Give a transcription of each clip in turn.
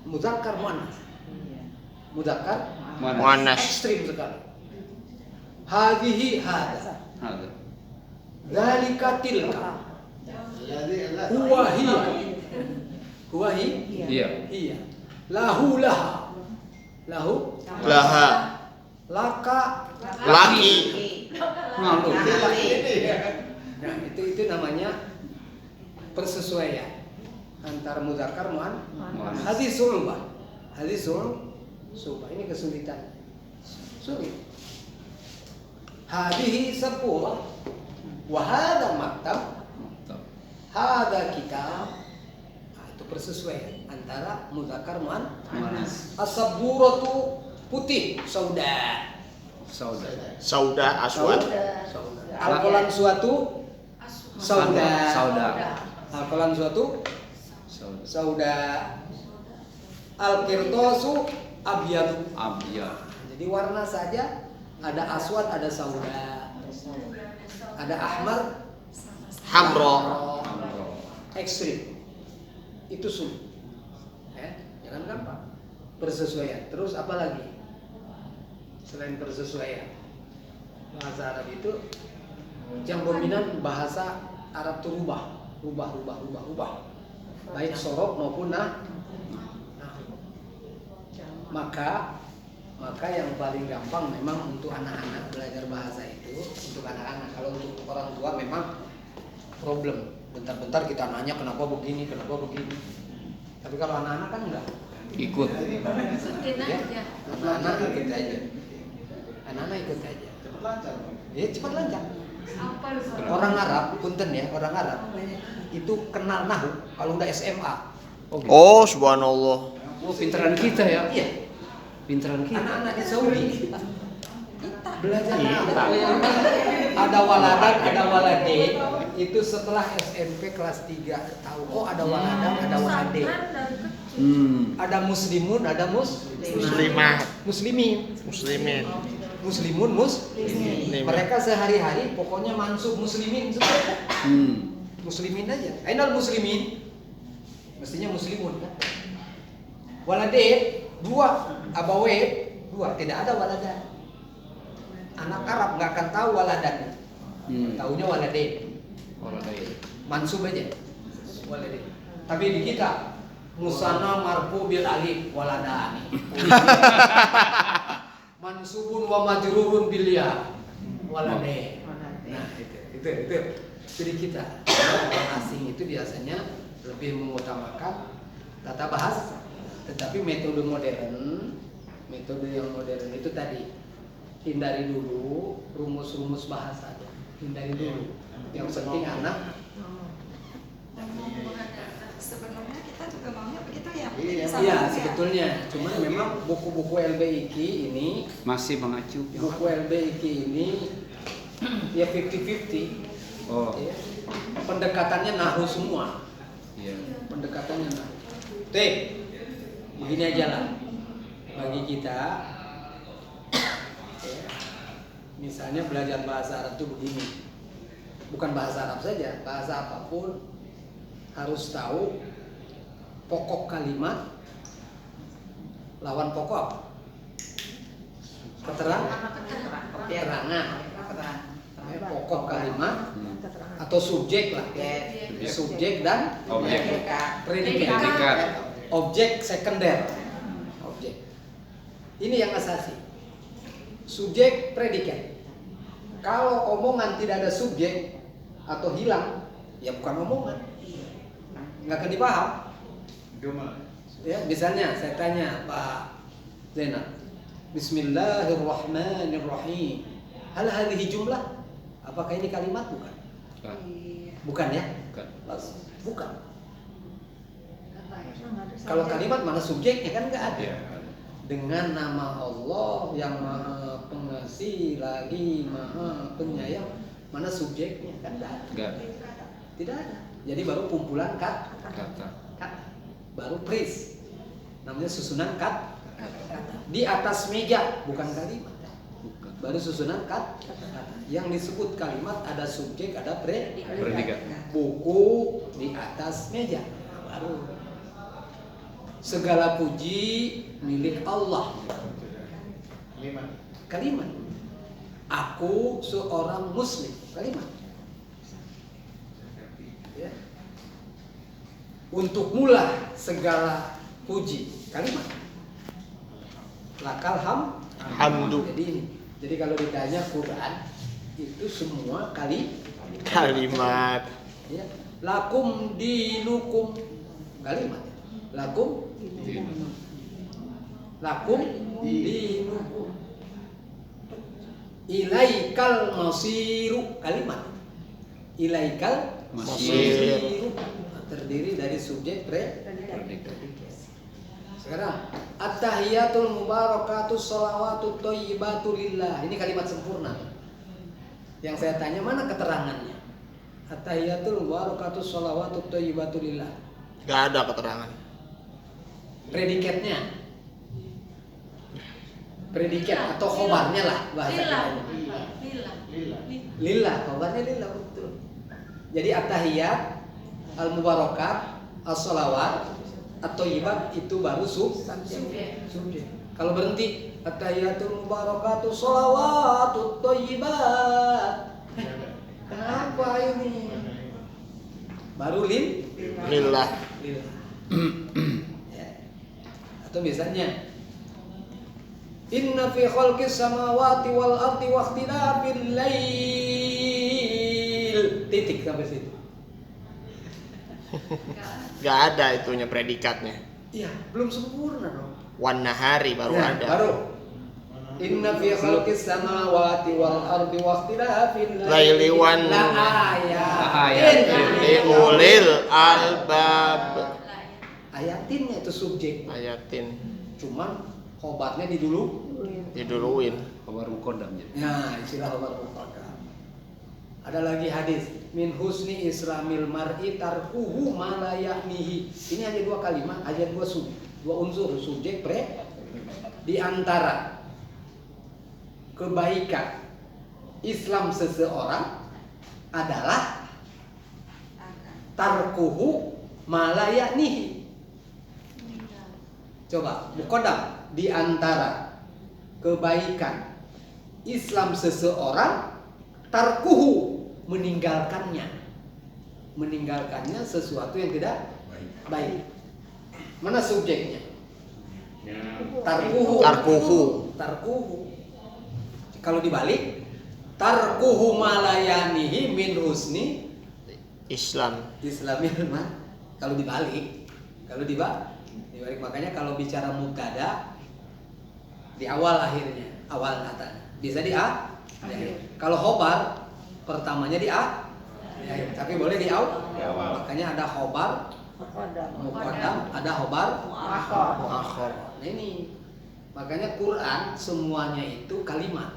Muzakkar muannas. Muzakkar Muannas. ekstrim sekali. Hadhihi hada. Hada. Dzalika tilka. Huwa hiya. Huwa Iya. hiya. Lahu laha. Lahu Laha. laka. Laki. Lalu. Nah, itu namanya persesuaian antara muzakkar muannas. Hadis sulbah. Hadis sulbah ini kesulitan. Sulit. Hadihi sepuluh. Wa hadha maktab. Hada kitab. Nah, itu persesuaian antara muzakkar muannas. As-saburatu putih, sauda. Sauda aswad. Alkolan suatu sauda. Alkolan suatu sauda. Al-qirtasu abyad. Jadi warna saja ada aswad, ada sauda. Ada ahmar, Hamro. ekstrim. Itu sulit. Jangan gampang. Persesuaian. Terus apa lagi? Selain persesuaian, bahasa Arab itu yang dominan bahasa Arab itu rubah. Baik sorof maupun nah. Maka yang paling gampang memang untuk anak-anak belajar bahasa itu untuk anak-anak. Kalau untuk orang tua memang problem. Bentar-bentar kita nanya kenapa begini. Tapi kalau anak-anak kan enggak. Ikut. Ya, anak-anak ikut aja. Anak-anak ikut aja. Ya cepat lancar. Orang Arab, punten ya, orang Arab itu kenal nahu kalau udah SMA. Oh, subhanallah. Pinteran kita ya. Iya. Pinteran kita. Anak-anak di Saudi belajar nahu. Ada waladan, ada walade. Itu setelah SMP kelas 3 tahu. Oh, ada waladan, ada walade. Ada muslimun, ada Muslimah. muslimin. Muslimun, mereka sehari-hari pokoknya mansub muslimin semua. Muslimin aja. Ainal muslimin. Mestinya muslimun kan. Walade 2, abawe 2, tidak ada waladan. Anak Arab nggak akan tahu waladan. Taunya walade. Mansub aja. Walade. Tapi di kita musanna marfu bil alif waladani. Mansubun wa majrurun bil ya walade. Nah, itu. Jadi kita orang asing itu biasanya lebih mengutamakan tata bahasa. Tetapi metode yang modern itu tadi hindari dulu rumus-rumus bahasa. Hindari dulu. Yang penting anak sebenarnya kita juga maunya begitu ya. Iya, sebetulnya. Cuma memang buku-buku LBIK ini Masih mengacu. buku LBIK ini ya 50-50. Oh. Ya. Pendekatannya nahu semua. Iya. Pendekatannya nahu. Begini aja lah. Bagi kita ya, misalnya belajar bahasa Arab itu begini. Bukan bahasa Arab saja, bahasa apapun harus tahu pokok kalimat lawan pokok apa? Keterangan. Pokok kalimat atau subjek lah. Subjek dan predikat. Objek sekunder. Objek. Ini yang asasi. Subjek predikat. Kalau omongan tidak ada subjek atau hilang, ya bukan omongan. Nggak akan dipaham. Ya, misalnya saya tanya Pak Zainal, Bismillahirrahmanirrahim. Hal hadhihi jumlah? Apakah ini kalimat? Bukan. Bukan ya? Bukan. Kalau kalimat mana subjeknya kan nggak ada. Dengan nama Allah yang Maha Pengasih lagi Maha Penyayang, mana subjeknya kan nggak ada. Tidak ada. Jadi baru kumpulan kata. Baru phrase. Namanya susunan kata. Di atas meja bukan kalimat. Baru susunan kata. Yang disebut kalimat ada subjek, ada predikat. Buku di atas meja. Baru segala puji milik Allah. Kalimat. Aku seorang muslim. Kalimat. Ya. Untuk mula segala puji. Kalimat. Lakal Hamdu. Jadi kalau ditanya Quran itu semua Kalimat. ya. Lakum dinukum. Kalimat. Lakum dinukum. Ilaikal masiru. Kalimat. Ilaikal masiru. Terdiri dari subjek predikat. Sekarang at-tahiyatul mubarakatus sholawatut thayyibatu lillah. Ini kalimat sempurna. Yang saya tanya mana keterangannya? At-tahiyatul mubarakatus sholawatut thayyibatu lillah. Gak ada keterangan. Predikatnya. Predikat atau khobarnya lah bahasa kita. Lillah, khobarnya lillah betul. Jadi at-tahiyat, al-mubarakat, as-sholawat atau ibadah itu baru subjek. Kalau berhenti at-tahiyatul mubarakatuh sholawatut thayyibat. Kenapa ini? Baru Lillah. Ya. Atau misalnya inna fi khalqis samawati wal ardi wa ikhtilafil lail. Titik sampai situ. Gak ada itunya predikatnya. Iya, belum sempurna dong. Wan nahari baru Nah, ada. baru inna fi khalqis samawati wal ardi wa ikhtilafil Laili wan ayatin liulil albab. ayatinnya itu subjek. Ayatin Cuman khobarnya diduluin. Kabar mukodam jadi. Nah, istilah khobar muqaddam. Ada lagi hadis min husni islamil mar'i tarkuhu ma la ya'nihi. Ini hanya dua kalimat, hanya dua unsur subjek di antara kebaikan Islam seseorang adalah tarkuhu ma la ya'nihi. Coba muqaddam, di antara kebaikan Islam seseorang tarkuhu, meninggalkannya sesuatu yang tidak baik. Mana subjeknya? Tarkuhu. Kalau dibalik tarkuhu malayanihi min husni islamil man. Kalau dibalik makanya kalau bicara mubtada di awal akhirnya, awal kata bisa di a. Kalau khobar pertamanya di a, tapi boleh di awal. Makanya ada khobar muqaddam, ada khobar muakhar. Nah ini makanya Quran semuanya itu kalimat.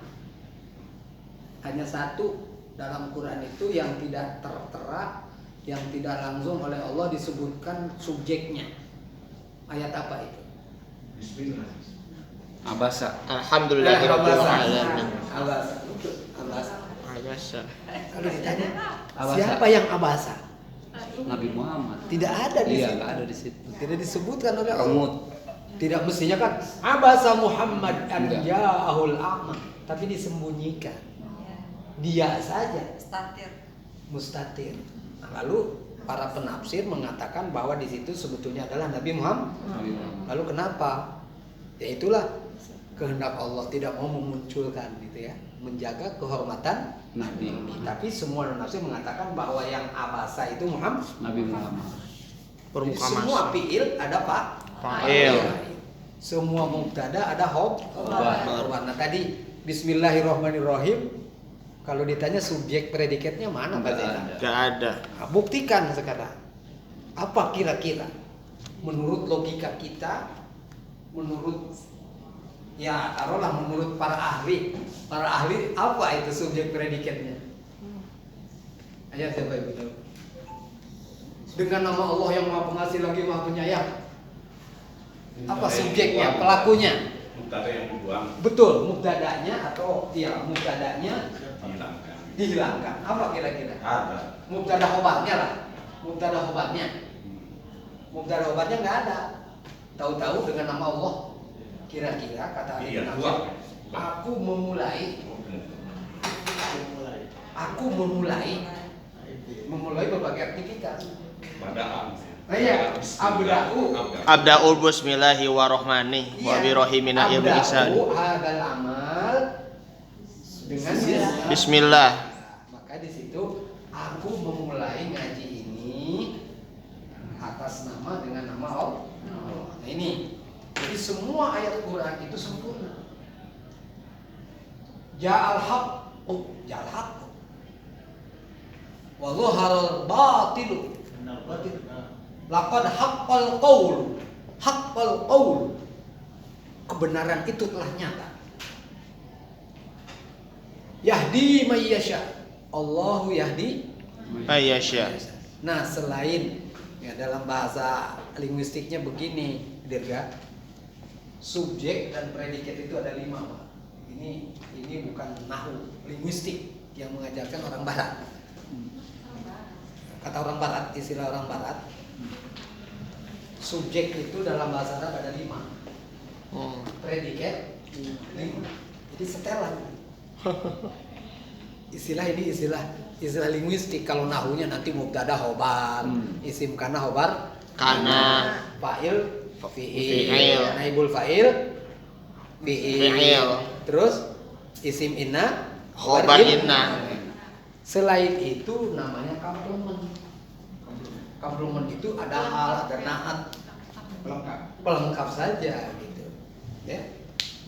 Hanya satu dalam Quran itu yang tidak tertera, yang tidak langsung oleh Allah disebutkan subjeknya. Ayat apa itu? Bismillah. Abasa. Alhamdulillahirabbil alamin. Abasa. Kalau ditanya Abasa. siapa yang abasa? Nabi Muhammad. Tidak ada di Iya, situ. nggak ada di situ. Tidak disebutkan oleh Allah. Remut. Tidak mestinya kan abasa Muhammad an Enggak. ja'ahul a'ma, tapi disembunyikan. Dia saja mustatir. Nah, lalu para penafsir mengatakan bahwa di situ sebetulnya adalah Nabi Muhammad. Nabi Muhammad. Lalu kenapa? Ya itulah kehendak Allah, tidak mau memunculkan gitu ya, menjaga kehormatan Nabi. Tapi semua penafsir mengatakan bahwa yang abasa itu Muhammad. Nabi Muhammad. Jadi semua fiil ada pak. Fa'il. Semua mubtada ada Khobar. Nah tadi Bismillahirrahmanirrahim. Kalau ditanya subjek predikatnya mana Nggak Pak Zainal? ada. Gak ada. Nah, buktikan sekarang. Apa kira-kira? Menurut logika kita, menurut ya taruhlah menurut para ahli apa itu subjek predikatnya? Ayo siapa ibu tahu? Dengan nama Allah yang Maha Pengasih lagi Maha Penyayang. Apa subjeknya, pelakunya? Mubtada yang dibuang, Betul, mubtadanya atau ya mubtadanya dihilangkan. dihilangkan. Apa kira-kira? Ada. Mubtada khobarnya lah. Mubtada khobarnya nggak ada. Tahu-tahu dengan nama Allah. Kira-kira kata Ali bin Abi Thalib, aku memulai berbagai aktivitas. Nah ya, Abda'ul bismillahirrahmanirrahim wa birahimina ya bi'isan. Abda'u hadal amal dengan Bismillah. Maka di situ aku memulai ngaji ini atas nama dengan nama Allah. Nah ini, jadi semua ayat Quran itu sempurna. Ja'al haqq wa dhaharal batilu. Laqad haqqal qaul. Kebenaran itu telah nyata. Yahdi may yasha. Allahu yahdi may yasha. Nah, selain ya dalam bahasa linguistiknya begini, Dirga. Subjek dan predikat itu ada 5, Pak. Ini bukan nahwu linguistik yang mengajarkan orang barat. Kata orang barat, istilah orang barat. Subjek itu dalam bahasa Arab ada 5. Predikat 5. Jadi setelan. Istilah linguistik. Kalau nahunya nanti mubtada khobar, isim kana khobar, Kana, fa'il fi'il, naibul fa'il fi'il. Terus isim inna khobar inna. Selain itu namanya komplement. Komplement itu ada hal, ada naat, pelengkap saja gitu. Ya.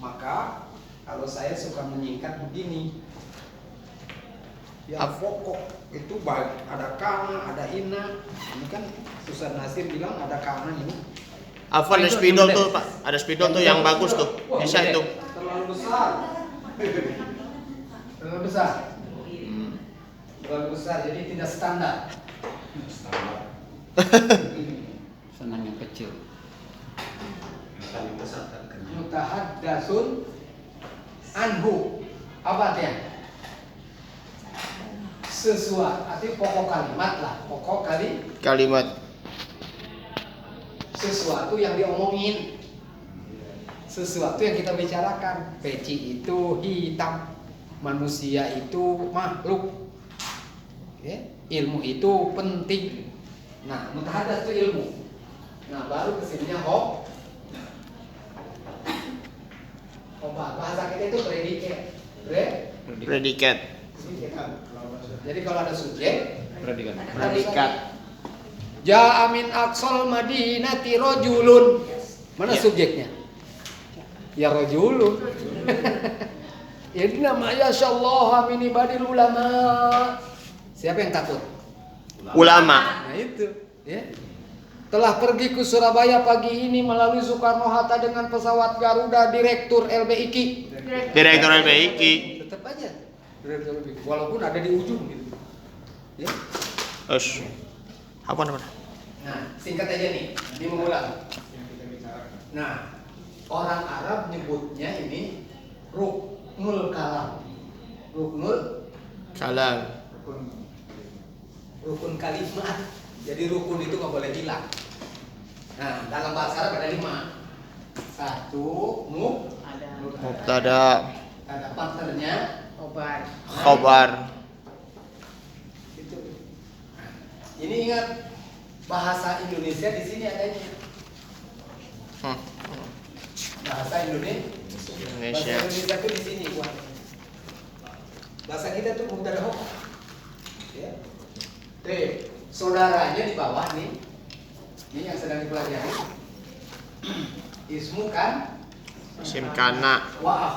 Maka kalau saya suka menyingkat begini, ya pokok itu baik, ada kana, ada inna. Ini kan Ustaz Nasir bilang ada kana ini. Afwan, ada spidol tuh Pak, ada spidol tuh yang bagus tuh. Wah, Bisa itu. terlalu besar. Terlalu besar. Terlalu besar, jadi tidak standar. Senang yang kecil. Mutahaddatsun anhu. Apa artinya? Sesuatu, arti pokok kalimat lah, Kalimat. Sesuatu yang diomongin, sesuatu yang kita bicarakan. Peci itu hitam, manusia itu makhluk, ya? Ilmu itu penting. Nah, mutahadats itu ilmu. Nah, baru kesininya bahasa kita itu predikat. Predikat. Jadi kalau ada subjek, Predikat. Ja'a min aqsal madinati rajulun. Mana subjeknya? Ya rajulun. Jadi namanya insyaallah min ibadil ulama. Siapa yang takut? Ulama. Nah itu, ya. Telah pergi ke Surabaya pagi ini melalui Soekarno-Hatta dengan pesawat Garuda Direktur LBIK. Direktur LBIK. Tetap aja Direktur LBIK, walaupun ada di ujung gitu. Ya. Apa namanya? Nah, singkat aja nih, ini mengulang. Nah, orang Arab nyebutnya ini ruknul kalam. Ruknul Kalam. rukun kalimat. Jadi rukun itu nggak boleh hilang. Nah, dalam bahasa Arab ada 5. 1 Mubtada. ada partnernya Khobar. itu. Ini ingat bahasa Indonesia di sini adanya. Bahasa Indonesia. Bahasa Indonesia itu di sini buat. Bahasa kita tuh mubtada khobar. Ya. Saudaranya di bawah nih. Ini yang sedang dipelajari. Ismu kan? Isim kana. Wa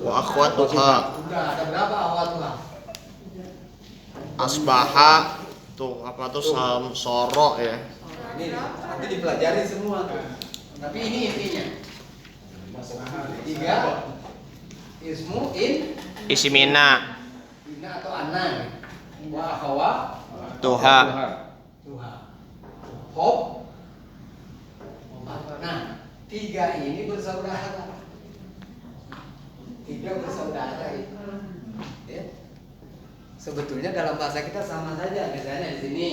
akhwatuha. Udah ada berapa akhwatuha? Asbaha. Tuh apa tuh soro ya. Ini nanti dipelajari semua tuh. Tapi ini intinya. 3 ismu Isimina. ina atau ana. Wa akhwa Tuha. Hop. Nah, 3 ini bersaudara. 3 bersaudara itu. Ya. Sebetulnya dalam bahasa kita sama saja. Misalnya di sini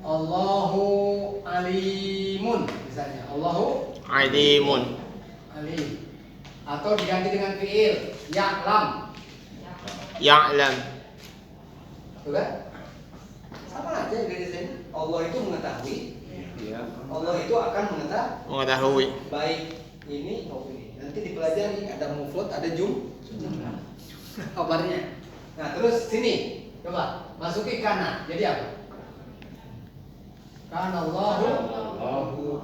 Allahu alimun. misalnya Allahu alimun. alim. Atau diganti dengan fiil ya'lam. Ya'lam. Betul kan? Sama aja dari sini. Allah itu mengetahui. Iya. Allah itu akan Mengetahui. baik ini maupun ini. Nanti dipelajari ada mufrad, ada kabarnya. Nah, terus sini. Coba masuki kana. Jadi apa? Kana Allahu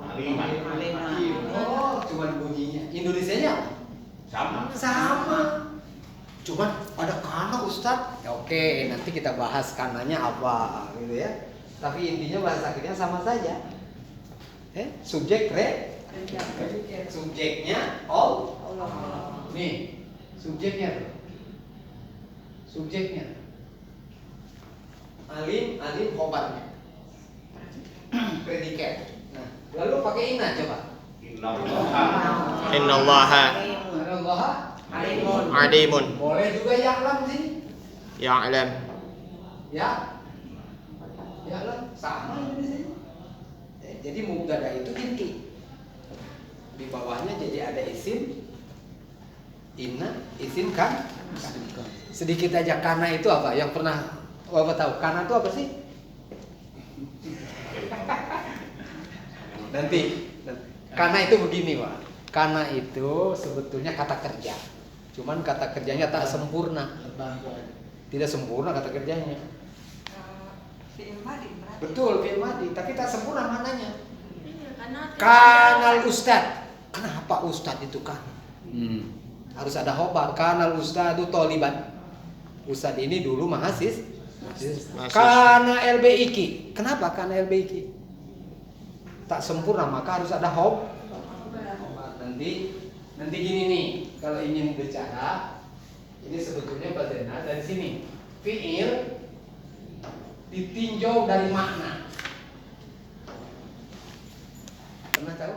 aliman. Oh, cuman bunyinya. Indonesianya apa? Sama. Cuman ada kana Ustaz. Ya, oke, nanti kita bahas kananya apa gitu ya. Tapi intinya bahasa akhirnya sama saja. Subjek subjeknya all. Nih, subjeknya tuh. Subjeknya. Alim khobarnya. Predikat. Nah, lalu pakai inna coba. Innallaha Allah alimun. boleh juga ya'lam sini. Ya'lam. Ya'lam sama di sini. Jadi mubtada itu inti. Di bawahnya jadi ada isim inna, isim kan. Sedikit aja kana itu apa? Yang pernah Bapak tahu? Kana itu apa sih? Nanti. Kana itu begini, Pak. Kana itu sebetulnya kata kerja. Cuman kata kerjanya tak sempurna. Tidak sempurna kata kerjanya. Fi'il madhi berarti. Betul, fi'il madhi, tapi tak sempurna maknanya. Karena Kanal ustad. Kenapa ustad itu kan? Harus ada khobar. Kanal ustadu toliban. Ustad ini dulu mahasiswa. Kana LBIK. Kenapa kana LBIK? Tak sempurna maka harus ada khobar. Nanti gini nih, kalau ingin bicara, ini sebetulnya bazena dari sini. Fi'il ditinjau dari makna. Pernah tahu?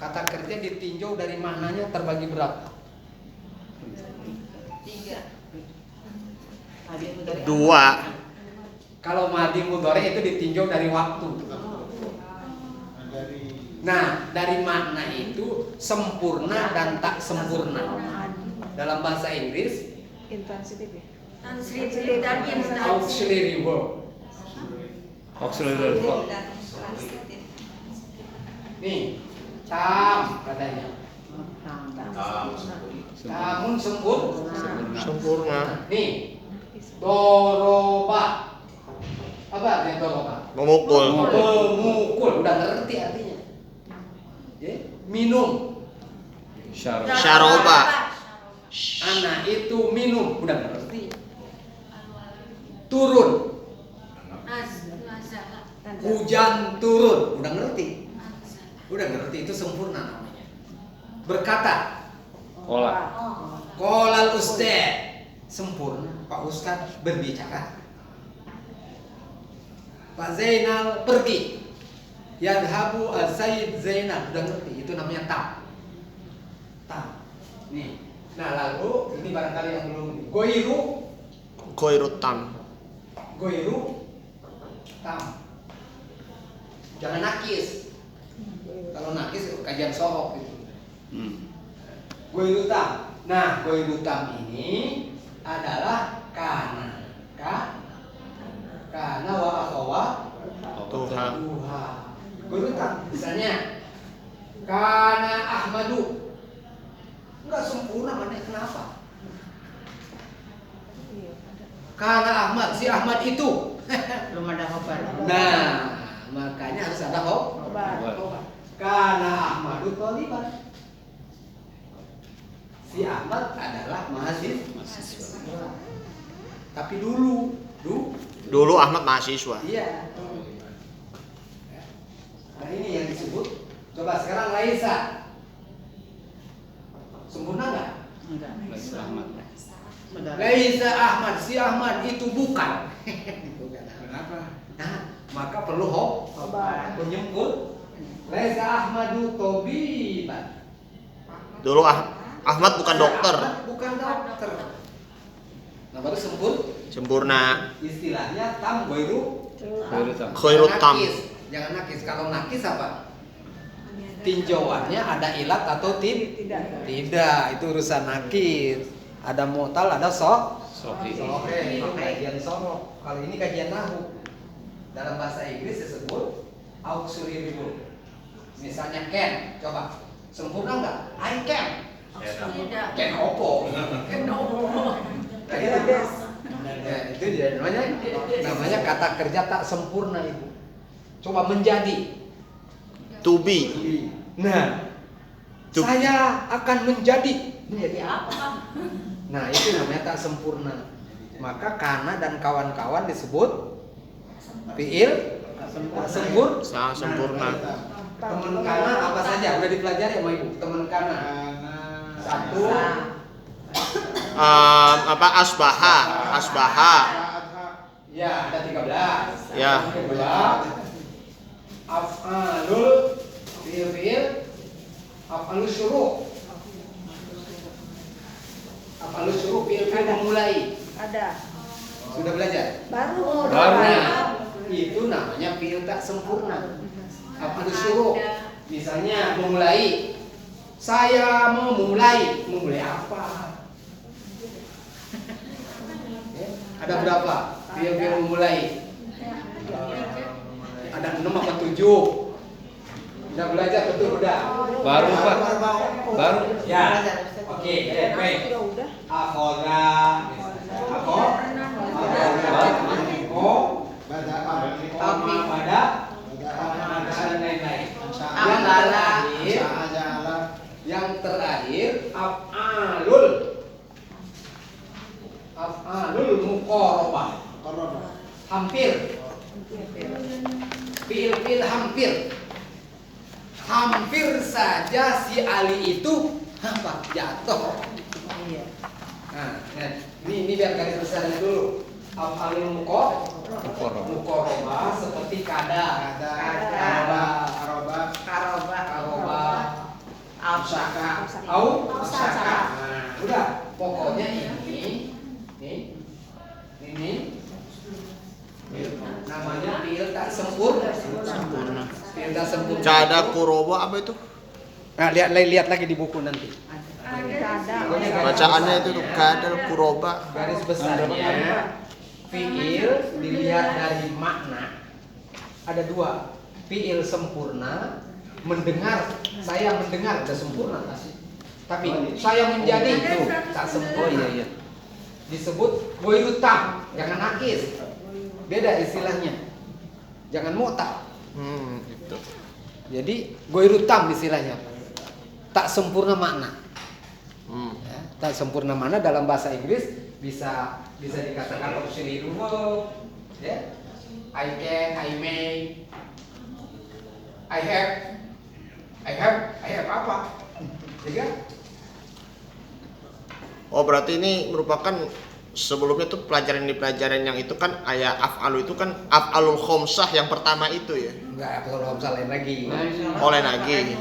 Kata kerja ditinjau dari maknanya terbagi berapa? 2. Kalau madi mudhari itu ditinjau dari waktu. Nah, dari makna itu sempurna dan tak sempurna. Dalam bahasa Inggris, intransitif ya. Transitif dan instansi. auxiliary verb. Auxiliary verb. Dan transitif. Nih, tam katanya. Tamun Sempurna. Nih, doroba. Apa artinya doroba? Memukul. Memukul, udah ngerti artinya. Ya, minum. Syaroba. Anak itu minum, udah ngerti. Turun. Hujan turun, udah ngerti. Udah ngerti, itu sempurna namanya. Berkata. Kolal ustad. Sempurna, Pak Ustad berbicara. Pak Zainal pergi. Yadhabu as-Sayyid Zainal, udah ngerti, itu namanya tam. Nih. Nah, lalu ini barangkali yang belum. Goirut tam. Tam. Jangan nakis. Kalau nakis kajian sohok gitu. Goiru tam. Nah, goiru tam ini adalah kana. Kana wa akhawa Tuhan. Goiru tam. Misalnya kana Ahmadu. Enggak sempurna maknanya, kenapa? Kana Ahmad, si Ahmad itu. Belum ada khobar. Nah, makanya harus ada khobar. Kana Ahmadu tholiban. Si Ahmad adalah mahasiswa. Tapi dulu Ahmad mahasiswa. iya. Nah, ini yang disebut. Coba sekarang Laisa. Sempurna nggak? Laisa Ahmad, si Ahmad itu bukan. Kenapa? Nah, maka perlu khobar. Penyempur. Laisa Ahmadu tobiban. Dulu Ahmad bukan dokter. Ahmad bukan dokter. Nah, baru Sempurna. istilahnya tam goiru. Goirut tam. Jangan nakis. Kalau nakis apa? tinjauannya ada ilat atau tidak? Tidak, itu urusan nakir. Ada mu'tal, ada Sohi. Oke, kajian sorok. Kalau ini kajian nahu. Dalam bahasa Inggris disebut auxiliary verb. Misalnya can, coba sempurna nggak? I can. Tidak. Can opo. Can opo. Ya, itu dia namanya kata kerja tak sempurna itu. Coba menjadi. To be. Nah, To- saya akan menjadi. Jadi apa? Nah, itu namanya tak sempurna. Maka kana dan kawan-kawan disebut fiil tak sempurna. Sangat sempurna. Teman kana apa saja udah dipelajari sama ibu. Teman kana. Satu. Asbaha. Ya, ada 13. Ya. Yang kedua, af'alul fiil af'alus syuru'. Af'alus syuru' fiil memulai. Ada. Sudah belajar? Baru. Nah, itu namanya fiil tak sempurna. Af'alus syuru'. Misalnya memulai. Saya memulai. Memulai apa? Ya, ada berapa? Fiil memulai. Ada 6 apa 7? Udah belajar betul udah? Baru Pak. Baru. Ya. Oke, baik. Udah. Akhoda. Dan lain-lain. Yang terakhir af'alul muqarabah. Hampir. Fiil hampir. Hampir saja si Ali itu apa? Jatuh. Nah, ini biar garis besarnya dulu. Af'alul muqarabah seperti kada. Ausaka. Nah, udah. Pokoknya ini namanya fiil tak sempurna. Fiil tak sempurna. Cada kuroba apa itu? Nah, lihat lagi di buku nanti. Bacaannya itu kadal kuroba. Garis besarnya fiil dilihat dari makna ada dua. Fiil sempurna, mendengar, saya mendengar sudah sempurna pasti. Tapi saya menjadi itu tak sempurna. Iya. Disebut goirutam, jangan nakis. Beda istilahnya. Jangan mu'tal. Gitu. Jadi goirutam istilahnya. Tak sempurna makna. Ya, tak sempurna makna dalam bahasa Inggris bisa dikatakan auxiliary verb, ya. I can, I may, I have apa? Ya. Oh, berarti ini merupakan sebelumnya tuh pelajaran yang itu kan ayat af'alu itu kan af'alul khomsah yang pertama itu ya. Enggak, kalau lain lagi. Oleh lagi.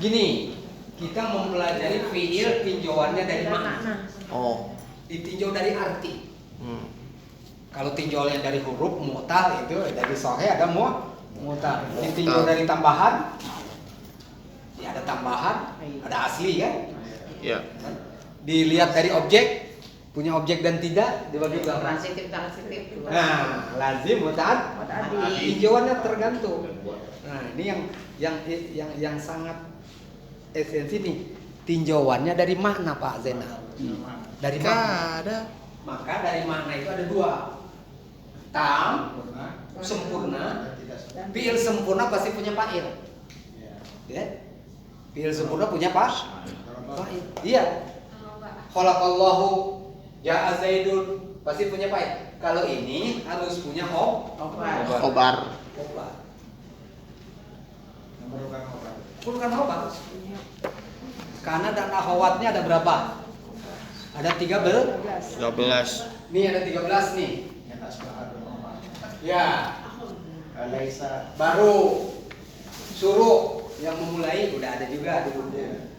Gini, kita mempelajari fiil tinjauannya dari mana? Oh. Ditinjau dari arti. Kalau tinjauannya dari huruf mu'tal itu dari sahih ada mu'tal. Ditinjau dari tambahan, ya ada tambahan, ada asli kan? Ya. Dilihat dari objek, punya objek dan tidak dibagi berapa? Transitif. Nah, lazim mu'tal. Tinjauannya tergantung. Nah, ini yang sangat esensi nih. Tinjauannya dari makna Pak Zainal. Dari makna. Maka dari makna itu ada dua. Tam, sempurna. Fiil sempurna pasti punya fa'il. Ya. Fiil sempurna punya fa'il. Iya. Khalaqallahu ja'a Zaidun pasti punya fa'il. Kalau ini harus punya Khobar. Bukan khobar. Karena dan akhwatnya ada berapa? Ada 13. 13. Nih ada 13 nih. Ya. Baru suruh yang memulai udah ada juga di buku.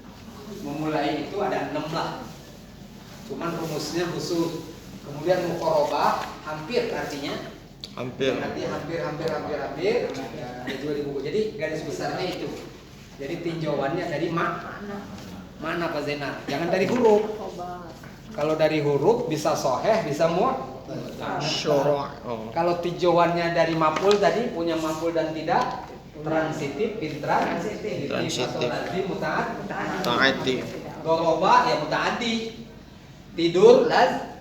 Memulai itu ada 6 lah. Cuman rumusnya khusus. Kemudian muqarabah hampir artinya. Hampir. Nanti hampir. Ada juga di buku. Jadi garis besarnya itu. Jadi tinjauannya dari mana Pak Zainal? Jangan dari huruf. Kalau dari huruf bisa soheh, bisa Syara'. Oh. Kalau tinjauannya dari maf'ul tadi punya maf'ul dan tidak transitif, intransitif. Transitif. Tadi muta'ad, Ta'ati. Goroba ya muta'addi. Tidur lazim.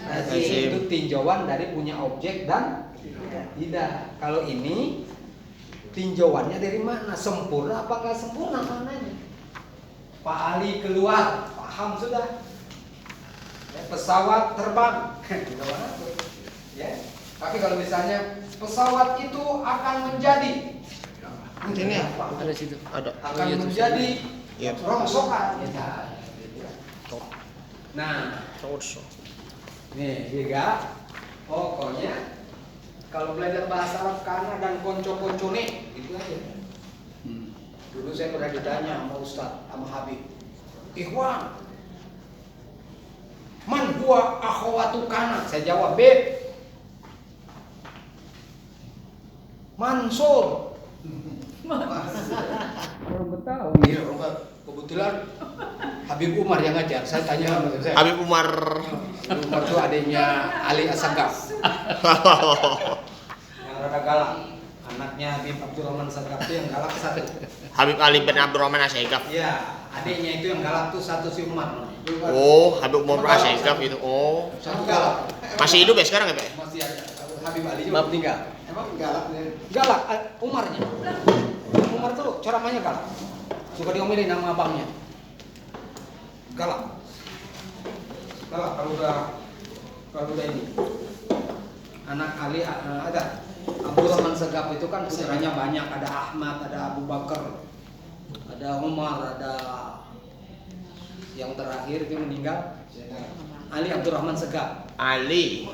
Lazim. Itu tinjauan dari punya objek dan tidak. Kalau ini tinjauannya dari mana? Sempurna apa nggak sempurna maknanya? Pak Ali keluar, paham sudah. Ya, pesawat terbang, ya. Tapi kalau misalnya pesawat itu akan menjadi, Ini apa? Ada situ. Ada. Akan menjadi Iya. rongsokan. Nah, nih juga pokoknya kalau belajar bahasa Arab kana dan konco-konco nih itu aja. Dulu saya pernah ditanya sama Ustadz, sama Habib, Ikhwan, man huwa akhwatu kana? Saya jawab, Beb, Mansur. Orang Betawi. Iya, kebetulan Habib Umar yang ngajar. Saya tanya sama saya. Habib Umar. Habib Umar itu adiknya Ali Asagaf. Yang rada galak. Anaknya Habib Abdurrahman Asagaf itu yang galak satu. Habib Ali bin Abdurrahman Asy-Syaikaf. Iya, adiknya itu yang galak tuh satu si Umar. Oh, Habib Umar Asy-Syaikaf itu. Oh. Satu galak. Masih hidup ya sekarang ya, Pak? Masih ada. Habib Ali juga meninggal. Emang galak nih. Galak, Umarnya. Umar tuh ceramahnya galak. Suka diomelin sama abangnya. Galak. Galak kalau udah ini. Anak Ali ada. Abdurrahman Segaf itu kan putranya banyak, ada Ahmad, ada Abu Bakar, ada Umar, ada yang terakhir itu meninggal Ali Abdurrahman Segaf. Ali.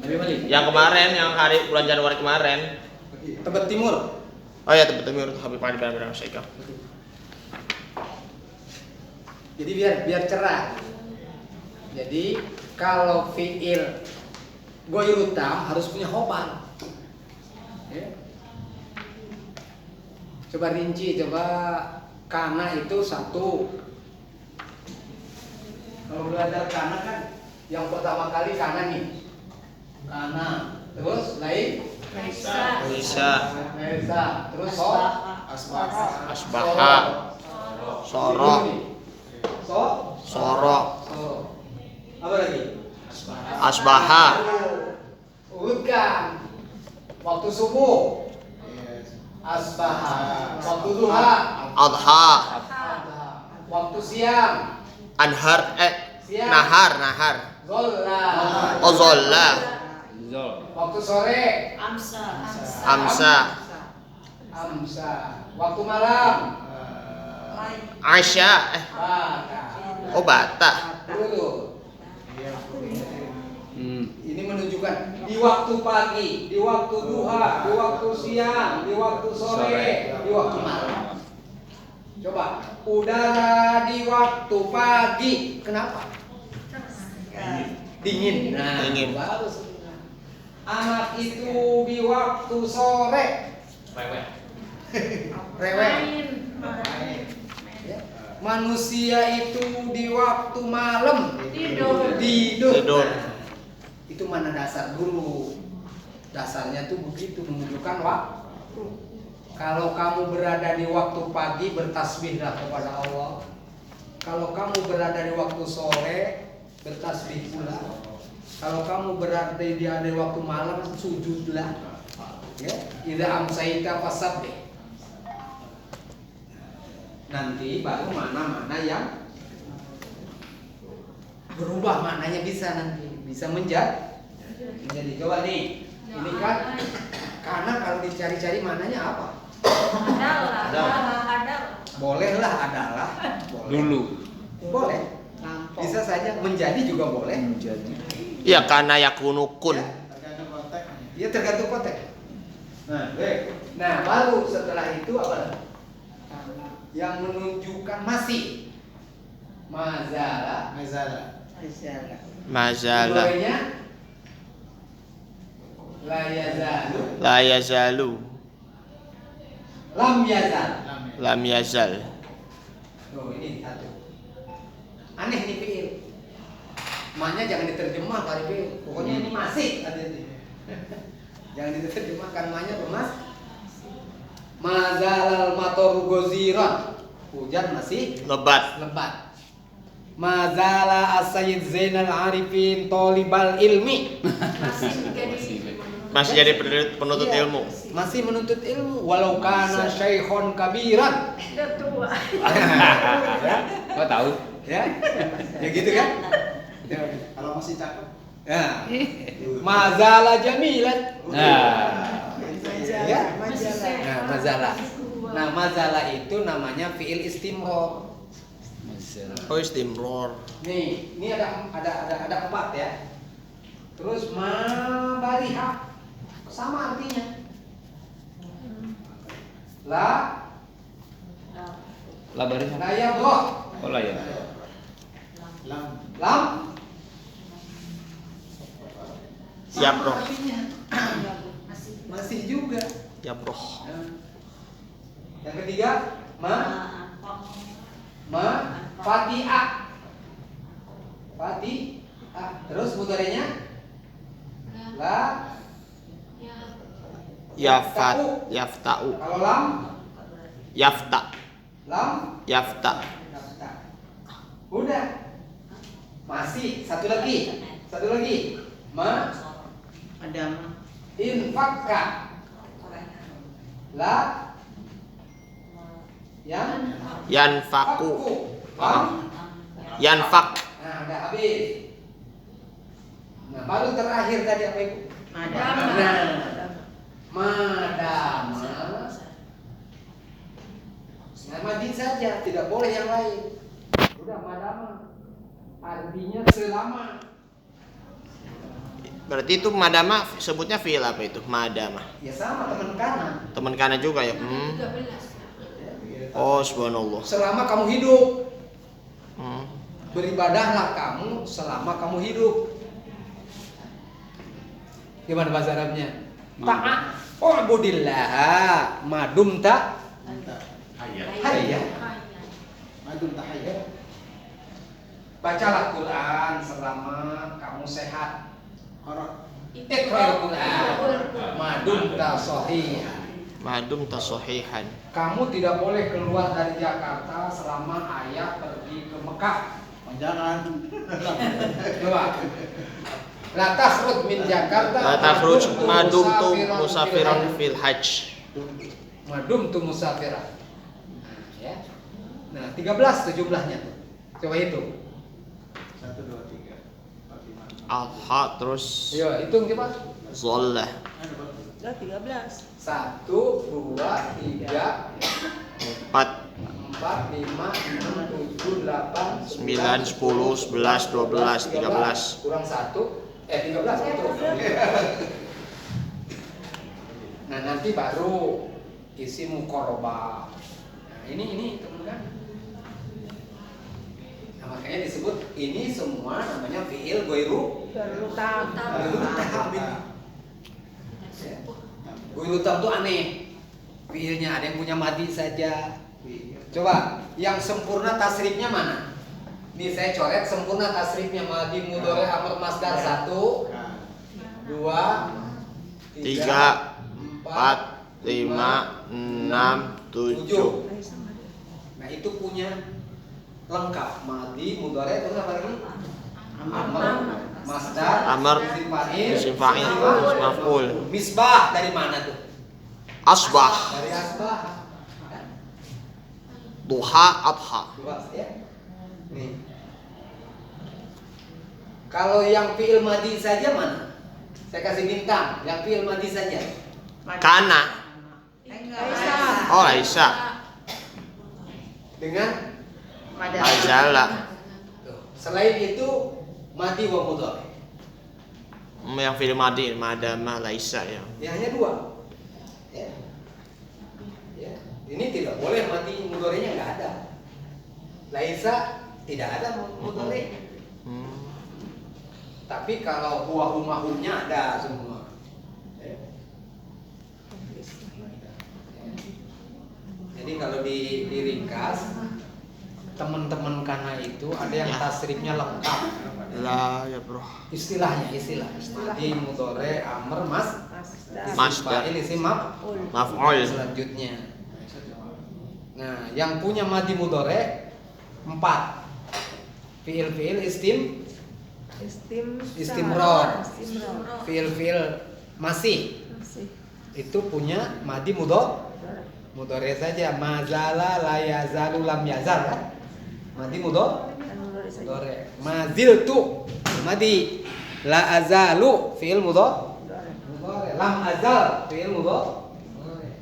Habib Ali. Yang kemarin, yang hari bulan Januari kemarin. Tebet Timur. Oh ya, Tebet-Timur Habib Ali bin Abdurrahman Asy-Syaikaf. Jadi biar cerah. Jadi kalau fiil ghairut tam harus punya khobar. Ya. Coba rinci, coba kana itu satu. Kalau belajar kana kan yang pertama kali kana nih. Kana, terus lain Nisa. Nesa, terus Asbaha. Soro. Soro. Apa lagi? Asbaha. Bukan. Waktu subuh. Asbaha. Waktu duha. Adha. Waktu siang. Anhar. Siang. Nahar. Zolla. Oh, zolla. Zol. Waktu sore. Amsa. Amsa. Waktu malam. Asya. Bata. Oh, bata. Dulu. Ini menunjukkan di waktu pagi, di waktu duha, di waktu siang, di waktu sore, di waktu malam. Coba, udara di waktu pagi, kenapa? Dingin. Nah, Dingin. bagus. Anak itu di waktu sore, rewel. Ya. Manusia itu di waktu malam tidur. Itu mana dasar dulu? Dasarnya tuh begitu, menunjukkan waktu. Kalau kamu berada di waktu pagi, bertasbihlah kepada Allah. Kalau kamu berada di waktu sore, bertasbih pula. Kalau kamu berada di waktu malam, sujudlah. Ya, idza amsayta fasabbih. Nanti baru mana-mana yang berubah maknanya bisa menjadi. Coba nih, ini kan karena kalau dicari-cari maknanya apa? Adalah. Bolehlah adalah. Boleh. Dulu. Boleh. Bisa saja menjadi juga boleh. Menjadi. Ya karena yakunu kun. Ya tergantung konteks. Nah, baru setelah itu apa? Yang menunjukkan masih. Mazala. Mazala. Dua-duanya la yazalu. La yazalu. Lam yazal. Lam yazal. Oh, ini satu. Aneh nih fiil. Maknya jangan diterjemah kali fiil. Pokoknya ini masih ada itu. Jangan diterjemahkan maknya bermas. Mazalal matoru goziran. Hujan masih Lebat. lebat. Mazala as-sayyid Zainal Arifin tolibal ilmi. Masih jadi Penuntut Iya, ilmu. masih menuntut ilmu walau kana syaikhon kabiran. udah tua. Kau tahu? Ya. Ya gitu kan? Ya. Kalau masih cakep. Ya. Mazala jamilan. Nah, Ya. Masih sehat. Nah, mazalah. Masih kuat. Nah, mazalah itu namanya fiil istimror. Oh, istimror. Nih, ini ada 4 ya. Terus mabariha sama artinya. La labarin apa? yabroh. Oh lah ya. Lam. Lam sama Yabroh. artinya. Masih juga. Yabroh. Nah. Yang ketiga, fati'ah. Fati'ah. Terus mudhari'nya la Yafat. Yafta'u. kalau lam Yafta. lam Yafta. yafta. Udah. Masih satu lagi. Ada Infakka. La yang Yanfaku. Lam. Yanfak. Nah, udah habis. Nah, baru terakhir tadi apa Ibu? Madama. Nah, majid saja, tidak boleh yang lain. Udah madama. Artinya selama. Berarti itu madama sebutnya fiil apa itu? Madama. Ya sama teman kanan. Teman kanan juga ya. 13. Oh, subhanallah. Selama kamu hidup, Hmm. beribadahlah kamu selama kamu hidup. Gimana bahasa Arabnya? Taat. Ubudillah madum tak Hayat. hayya. Madum tahayat. Bacalah Quran selama kamu sehat. Horor. Iqra'ul Quran madum tak sahih. Madum tasohihan. Kamu tidak boleh keluar dari Jakarta selama ayah pergi ke Mekah. Jangan. Coba. La takhruj min Jakarta. La takhruj madum tu musafiran musafiran fil fil hajj. Madum tu musafiran. Ya. Nah, 13 tuh jumlahnya tuh. Coba hitung. 1, 2, 3, 4, 5. Alha terus Ayo, hitung coba. zollah. 13. 1 2 3 4 4 5 6 7 8 9 10 11 12 13. kurang 1 13 betul. Nah, nanti baru isi mukorobah. Nah, ini teman kan. Nah, makanya disebut ini semua namanya fiil goiru. Goiru tam ini. Ya. Goiru tam itu aneh. Fiilnya ada yang punya madi saja. Coba yang sempurna tasrifnya mana? Nih saya coret sempurna tasrifnya madi mudhari amr masdar 1 2 3 3 4 5 6 7. Nah, itu punya lengkap madi mudhari terus apa lagi? Amr masdar Amr, isim fa'il, maf'ul. Misbah dari mana tuh? Asbah, Dari asbah. duha, adha. Dua ya. Nih. Kalau yang fi'il madi saja mana? Saya kasih bintang, yang fi'il madi saja. Kana. Oh, Aisyah. Dengan Azala. tuh. Selain itu madi wa mudhari. Yang film madi, madama, laisa ya. Ya hanya 2. Ya. Ya. Ini tidak boleh madi mudhari'nya enggak ada. Laisa tidak ada mudhari'. Tapi kalau huwa humahumnya ada semua. Ya. Jadi kalau diringkas, teman-teman kana itu ada yang Ya. tasrifnya lengkap. Lah ya bro. Istilah. Madi, mudhari, amr, Masdar. Masdar. fa'il, isim Ul. Maf'ul. selanjutnya. Nah, yang punya madi mudhari 4. Fiil istimrar. Fiil masih itu punya madi mudhari saja. Mazala, la yazalu, lam yazal kan? Madi mudhari. Maziltu madi. La azalu fiil mudhari. Lam azal fiil mudhari.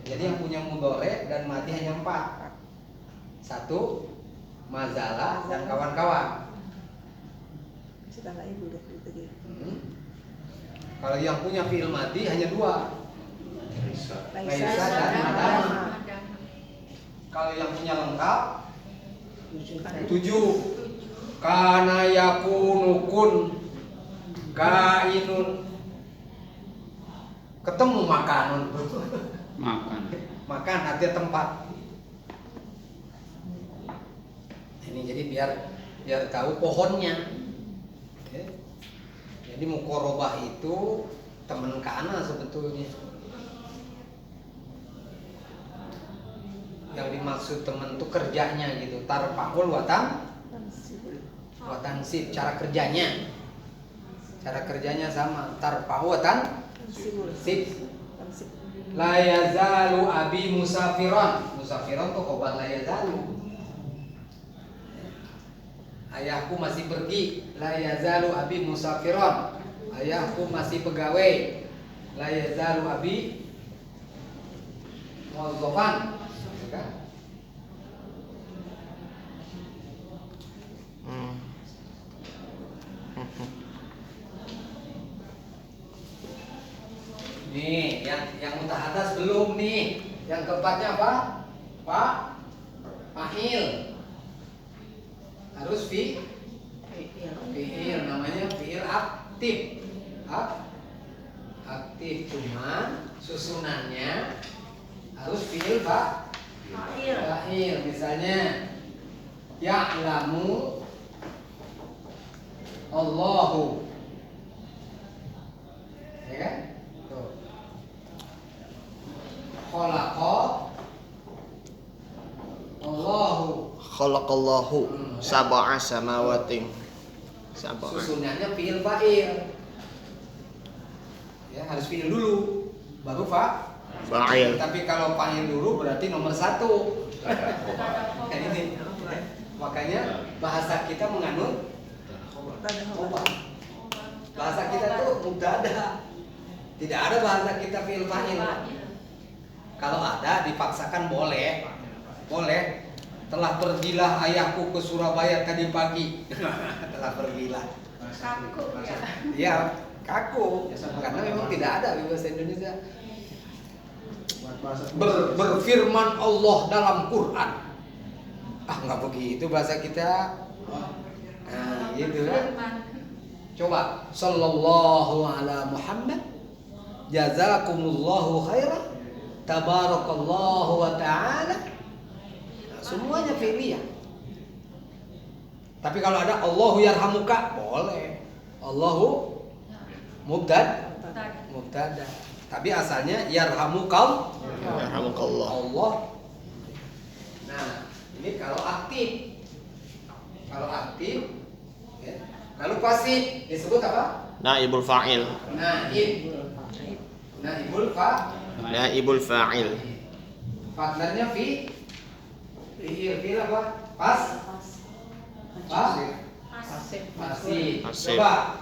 Jadi yang punya mudhari dan madi hanya 4. 1 mazala dan kawan-kawan. Kalau yang punya fiil madi hanya 2. Laisa dan madama. Kalau yang punya lengkap 7. Kana yakunu kun kainun. Ketemu makanun. Makan artinya tempat. Ini jadi biar tahu pohonnya. Oke. Jadi mukorobah itu teman kana sebetulnya. Yang dimaksud teman itu kerjanya gitu. Tarfa'ul watan sip, cara kerjanya sama. Tarfa'ul watan sip. La yazalu abi musafiron. Musafiron tuh khobar la yazalu. Ayahku masih pergi. La yazalu abi musafiron. Ayahku masih pegawai. La yazalu abi muwazzafan. Kan? Nih, yang mutahadas belum nih. Yang keempatnya apa? Pak Fa'il. Harus fi'il, namanya fi'il aktif. Aktif, cuman susunannya harus fi'il fa'il. Misalnya ya'lamu Allahu. Ya kan? Tuh. Khalaqa Allahu. Khalaqallahu sab'a samawatin. Susunannya fi'il fa'il. Ya, harus fi'il dulu, baru Fa'il. Tapi kalau fa'il dulu berarti nomor 1. Kan ini. Makanya bahasa kita menganut khobar. Bahasa kita tuh mubtada. Tidak ada bahasa kita fi'il fa'il. Kalau ada dipaksakan boleh. Telah pergilah ayahku ke Surabaya tadi pagi. Telah pergilah. Kaku ya. Iya, kaku. Karena memang tidak ada di bahasa Indonesia. Berfirman Allah dalam Quran. Nggak begitu bahasa kita. Nah, gitu kan. Coba sallallahu ala Muhammad. Jazakumullahu khairan. Tabarakallahu wa ta'ala. Semuanya fi'liyah. Tapi kalau ada Allahu yarhamuka boleh. Allahu mubtada. Tapi asalnya yarhamukallah. Allah. Nah, ini kalau aktif. Ya. Lalu pasif disebut apa? Naibul fa'il. Naibul fa'il. Partnernya fi'il apa? Pasif. Coba.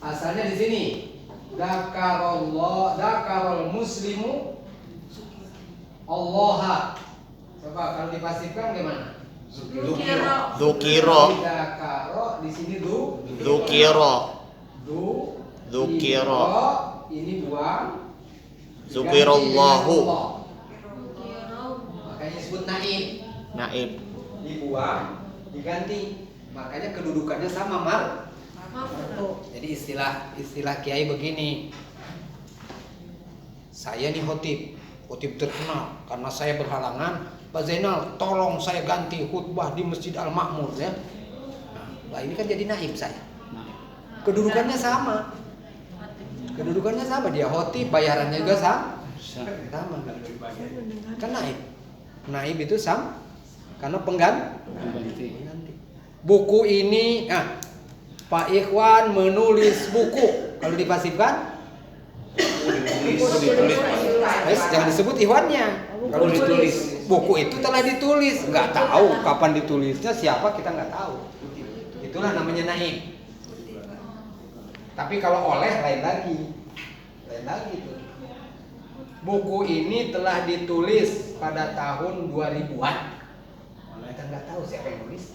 Asalnya di sini. Dzakarul muslimu Allah. Coba kalau dipasifkan gimana? Dzukira. Dzakaro di sini Dzukira. Ini buang. Dzukirallahu. Makanya disebut naib. Dibuang, diganti. Makanya kedudukannya sama Jadi istilah kiai begini. Saya nih khotib. khotib terkenal karena saya berhalangan. Pak Zainal, tolong saya ganti khutbah di Masjid Al-Ma'mur ya. Nah, ini kan jadi naib saya. Kedudukannya sama. Kedudukannya sama, dia khotib, bayarannya juga sama. Sama. Kan naib. Naib itu sama karena pengganti. Buku ini, Pak Ikhwan menulis buku. Kalau dipasifkan, jangan disebut Ikhwannya. Kalau ditulis, buku itu telah ditulis. Nggak tahu kapan ditulisnya, siapa kita nggak tahu. Itulah namanya naib. Tapi kalau oleh lain lagi itu. Buku ini telah ditulis pada tahun 2000-an. Kita nggak tahu siapa yang nulis.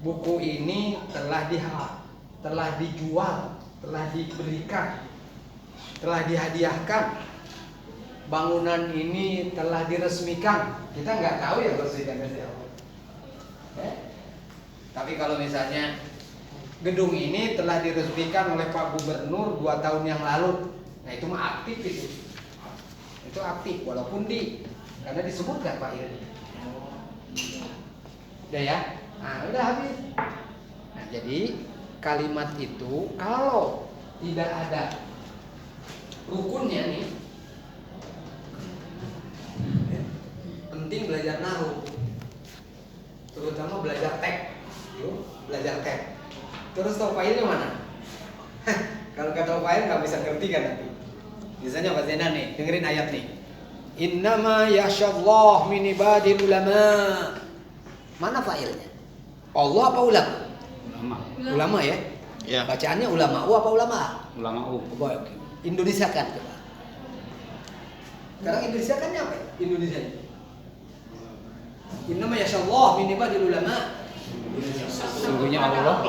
Buku ini telah dijual, telah diberikan, telah dihadiahkan. Bangunan ini telah diresmikan. Kita nggak tahu ya resmikannya siapa. Tapi kalau misalnya gedung ini telah diresmikan oleh Pak Gubernur 2 tahun yang lalu, nah itu mah aktif itu. Itu aktif walaupun karena disebutkan Pak Ir. Udah ya? Nah, udah habis. Nah, jadi kalimat itu kalau tidak ada rukunnya nih, penting belajar nahu, terutama belajar teks. Belajar teks. Terus tahu failnya mana? Kalau nggak tahu fail nggak bisa ngerti kan nanti. Misalnya Pak Zainal nih, dengerin ayat nih. Innama yasyallah min ibadil ulama. Mana failnya? Allah apa ulama? Ulama ya? Ya. Bacaannya ulama apa ulama? Ulama Coba Indonesia kan coba. Sekarang Indonesia kan apa? Indonesia. Innama yasyallah min ibadil ulama. Sesungguhnya Allah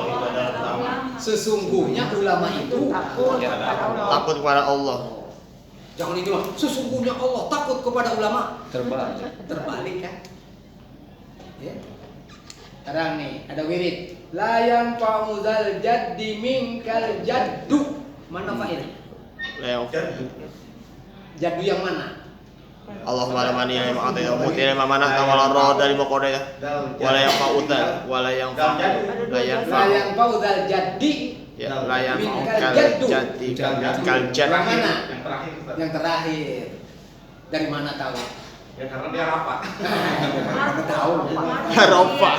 Sesungguhnya ulama itu Takut kepada Allah. jangan itu mah. Sesungguhnya Allah takut kepada ulama. terbalik kan? Ya. Sekarang nih ada wirid. La yanfa'u zal jaddi minkal jaddu. Mana fa'il? Jaddu yang mana? Allahumma la mani lima atayta wa mu'ti lima mana'ta wa la radda lima qadaita wa la yanfa'uta wa la yanfa'u la La yanfa'u yanfa'u zal jaddi. ya la yanfa'u Minkal kal jaddu. jaddi kal Yang jaddi. mana? Yang terakhir. Dari mana tahu? Ya karena dia rapat. Mana tahu? Harofa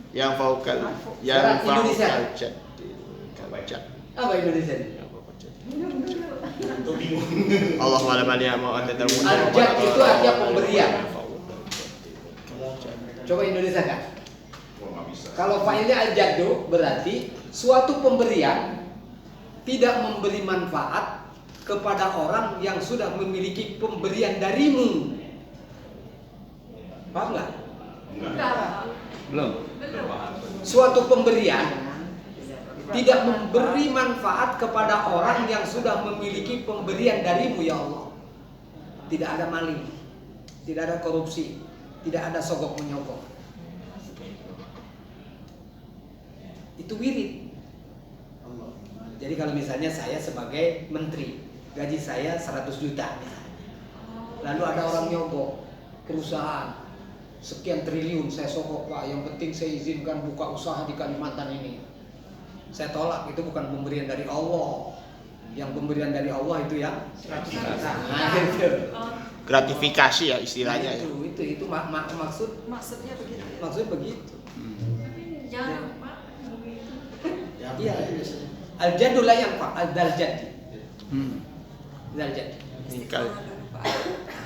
yang faukal yang Indonesia. faukal jaddi kal jaddi. Apa Indonesia ini? Allahumma la mani lima atayta wa mu'ti Al-jad itu artinya pemberian. Coba Indonesia kan? Kalau fa'ilnya al-jaddu berarti suatu pemberian tidak memberi manfaat kepada orang yang sudah memiliki pemberian darimu. Paham nggak? belum. Suatu pemberian tidak memberi manfaat kepada orang yang sudah memiliki pemberian darimu ya Allah. Tidak ada maling, tidak ada korupsi, tidak ada sogok menyogok. Itu wirid. Jadi kalau misalnya saya sebagai menteri, gaji saya 100 juta misalnya. Lalu ada orang nyogok perusahaan sekian triliun, saya sogok Pak, yang penting saya izinkan buka usaha di Kalimantan ini. Saya tolak, itu bukan pemberian dari Allah. Yang pemberian dari Allah itu yang itu. gratifikasi ya istilahnya ya. Itu Maksudnya begitu. maksud begitu. Jangan lupa. Iya. Al-jaddu la yanfa, al-daljadi. Daljadi. Kal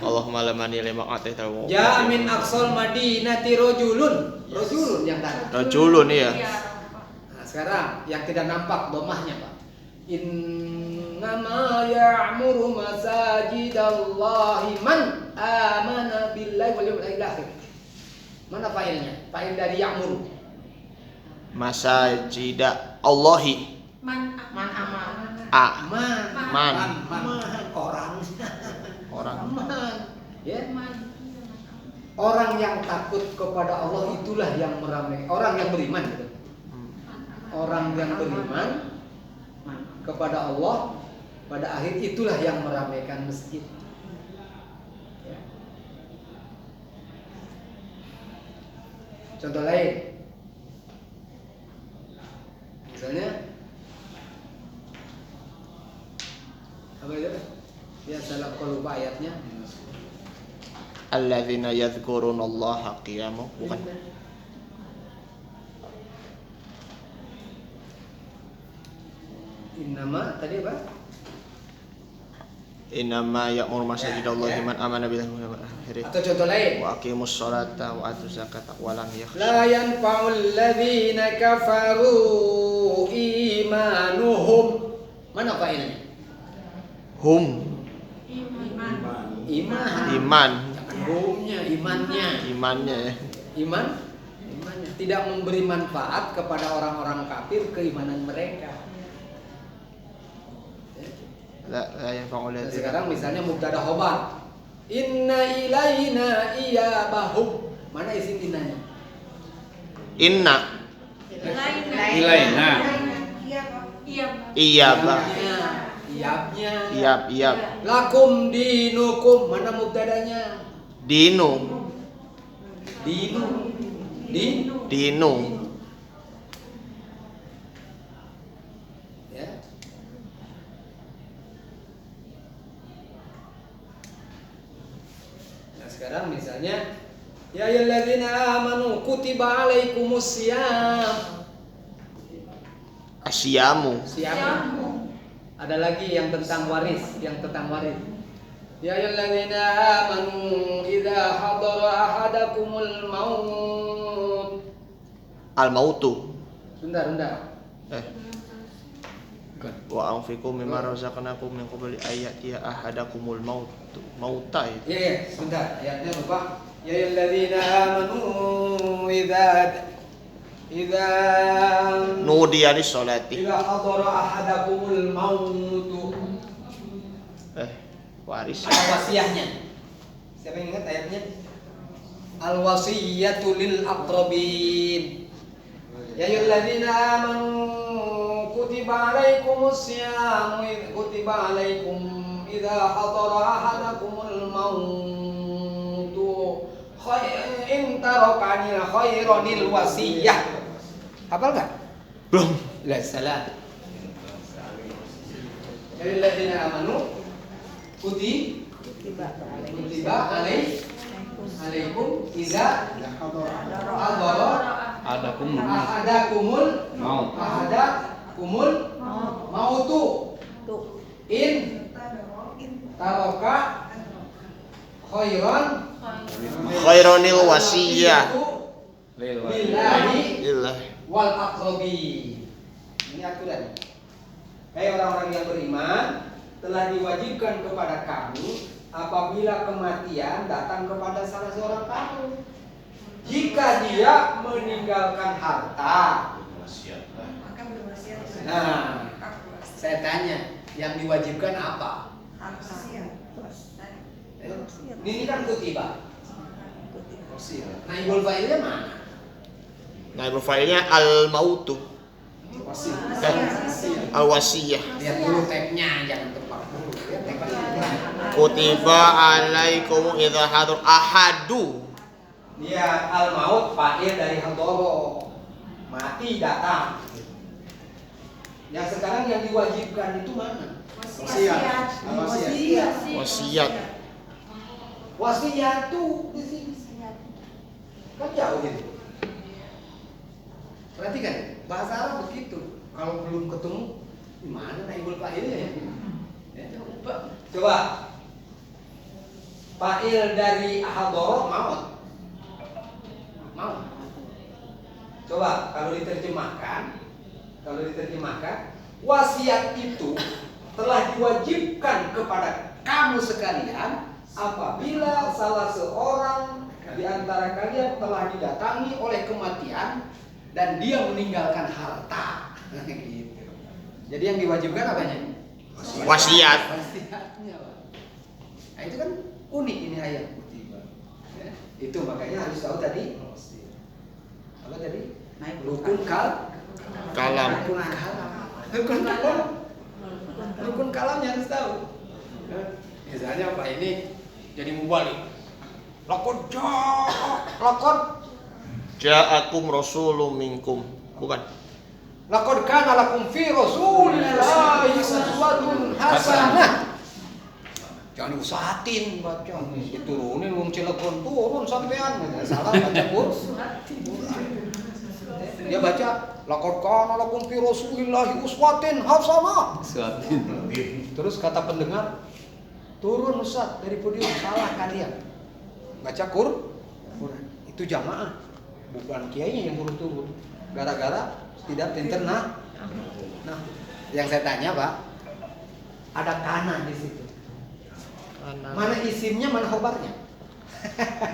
Allahumma la mani lima atayta wa Ja min aqsal madinati rajulun. Rajulun yang tadi. rajulun ya. Nah, sekarang yang tidak nampak domahnya, Pak. Innama ya'muru masajidallahi man amana billahi wal yawmil akhir. Mana failnya? Fail dari ya'muru. Masajida Allahi Man a Man. orang Ya. Orang yang takut kepada Allah itulah yang meramai. Orang yang beriman gitu. Orang yang beriman kepada Allah Pada akhir itulah yang meramaikan masjid. Ya. Contoh lain, misalnya apa itu? Ya salah kalau lupa ayatnya. Alladzina yadhkurunallaha qiyaman, bukan? Innama tadi apa? Innama ya'muru masajidallahi man amana billahi wal yawmil akhir Atau contoh lain. wa aqimus sholata wa atuz zakata wa lam yakhsha. La yanfa'ul ladzina kafaru imanuhum. Mana failnya? Hum, Iman. Iman. iman, Jangan humnya, imannya. imannya ya. Imannya tidak memberi manfaat kepada orang-orang kafir keimanan mereka. La yanfa'u Nah, alladzina. sekarang misalnya mubtada khobar. Inna ilaina iyabahum. Mana isim innanya? Inna Ilaina. iya bah. Iyabnya. Iyab. Lakum dinukum. Mana mubtadanya? Dinu. Dinu. Ya. Nah, sekarang misalnya ya ayyuhalladzina amanu kutiba alaikumusiyam. Asyamu. Siapa? Ada lagi yang tentang waris, Ya ayyuhalladzina amanu idza hadara ahadakumul maut. Al mautu. Bentar. Wa anfiqu mimma razaqnakum min qabli ayati ahadakumul mauta. Iya, sebentar. Ayatnya lupa. Ya ayyuhalladzina amanu idza Nudiya lis sholati. hadara ahadakumul maut. Waris. Ada wasiahnya. Siapa yang ingat ayatnya? Al-wasiyatu lil aqrabin. Ya ayyuhalladzina amanu kutiba alaikumusiyam kutiba alaikum idza hadara ahadakumul maut in tarakani khairanil wasiyah. Hafal enggak? Belum. La salah. Ya ayyuhalladzina amanu kutiba alaikum idza hadara ahadakumul mautu in taraka Khaironil wasiyah. billahi Illah. wal aqrabin. Ini aturan. Hai orang-orang yang beriman, telah diwajibkan kepada kamu apabila kematian datang kepada salah seorang kamu. Jika dia meninggalkan harta. Nah, saya tanya, yang diwajibkan apa? Ini kan kutiba. Naibul fa'ilnya mana? Naibul fa'ilnya al mautu. Al wasiyah. Lihat dulu tagnya, jangan tepat dulu. Lihat tagnya. Kutiba alaikum idza hadur ahadu. Lihat al maut fa'il dari hadoro. Mati datang. Yang sekarang yang diwajibkan itu mana? Wasiat. Wasiat tuh di sini. Kan jauh itu. Perhatikan, bahasa Arab begitu. Kalau belum ketemu, gimana naibul fa'ilnya ya? Coba. Fa'il dari hadoro maut. Coba kalau diterjemahkan, wasiat itu telah diwajibkan kepada kamu sekalian apabila salah seorang di antara kalian telah didatangi oleh kematian dan dia meninggalkan harta. Gitu. Jadi yang diwajibkan apanya? Wasiat. Wasiatnya, Pak. Nah, itu kan unik ini ayat. Ya, itu makanya harus tahu tadi. Apa tadi? Rukun Kalam. Rukun kalam. Rukun kalamnya harus tahu. Misalnya Pak ini jadi mubalik. Lakod Ja'akum rasulun minkum. Bukan. Laqad kana lakum fi rasulillahi uswatun hasanah. Jangan diusahatin baca. Diturunin wong Cilegon turun sampean. Salah baca kurs. Dia baca laqad kana lakum fi rasulillahi uswatun hasanah. Terus kata pendengar, turun Ustaz dari podium, salah kalian. Baca Quran. Itu jamaah. Bukan kiainya yang turun-turun. Gara-gara tidak pinter nah, yang saya tanya Pak, ada kana di situ. Mana isimnya, mana khobarnya?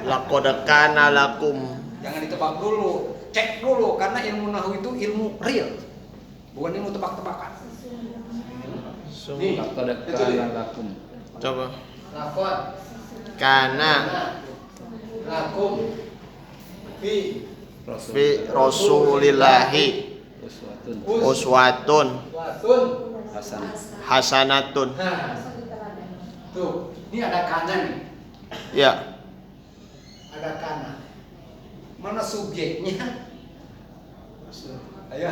Laqad kana lakum. Jangan ditebak dulu, cek dulu karena ilmu nahwu itu ilmu real, bukan ilmu tebak-tebakan. Laqad kana lakum. Coba. Laqad Kana lakum fi rasulillahi uswatun hasanatun. Nah, tuh, ini ada kana nih. Ya. Ada kana. Mana subjeknya? Ayo.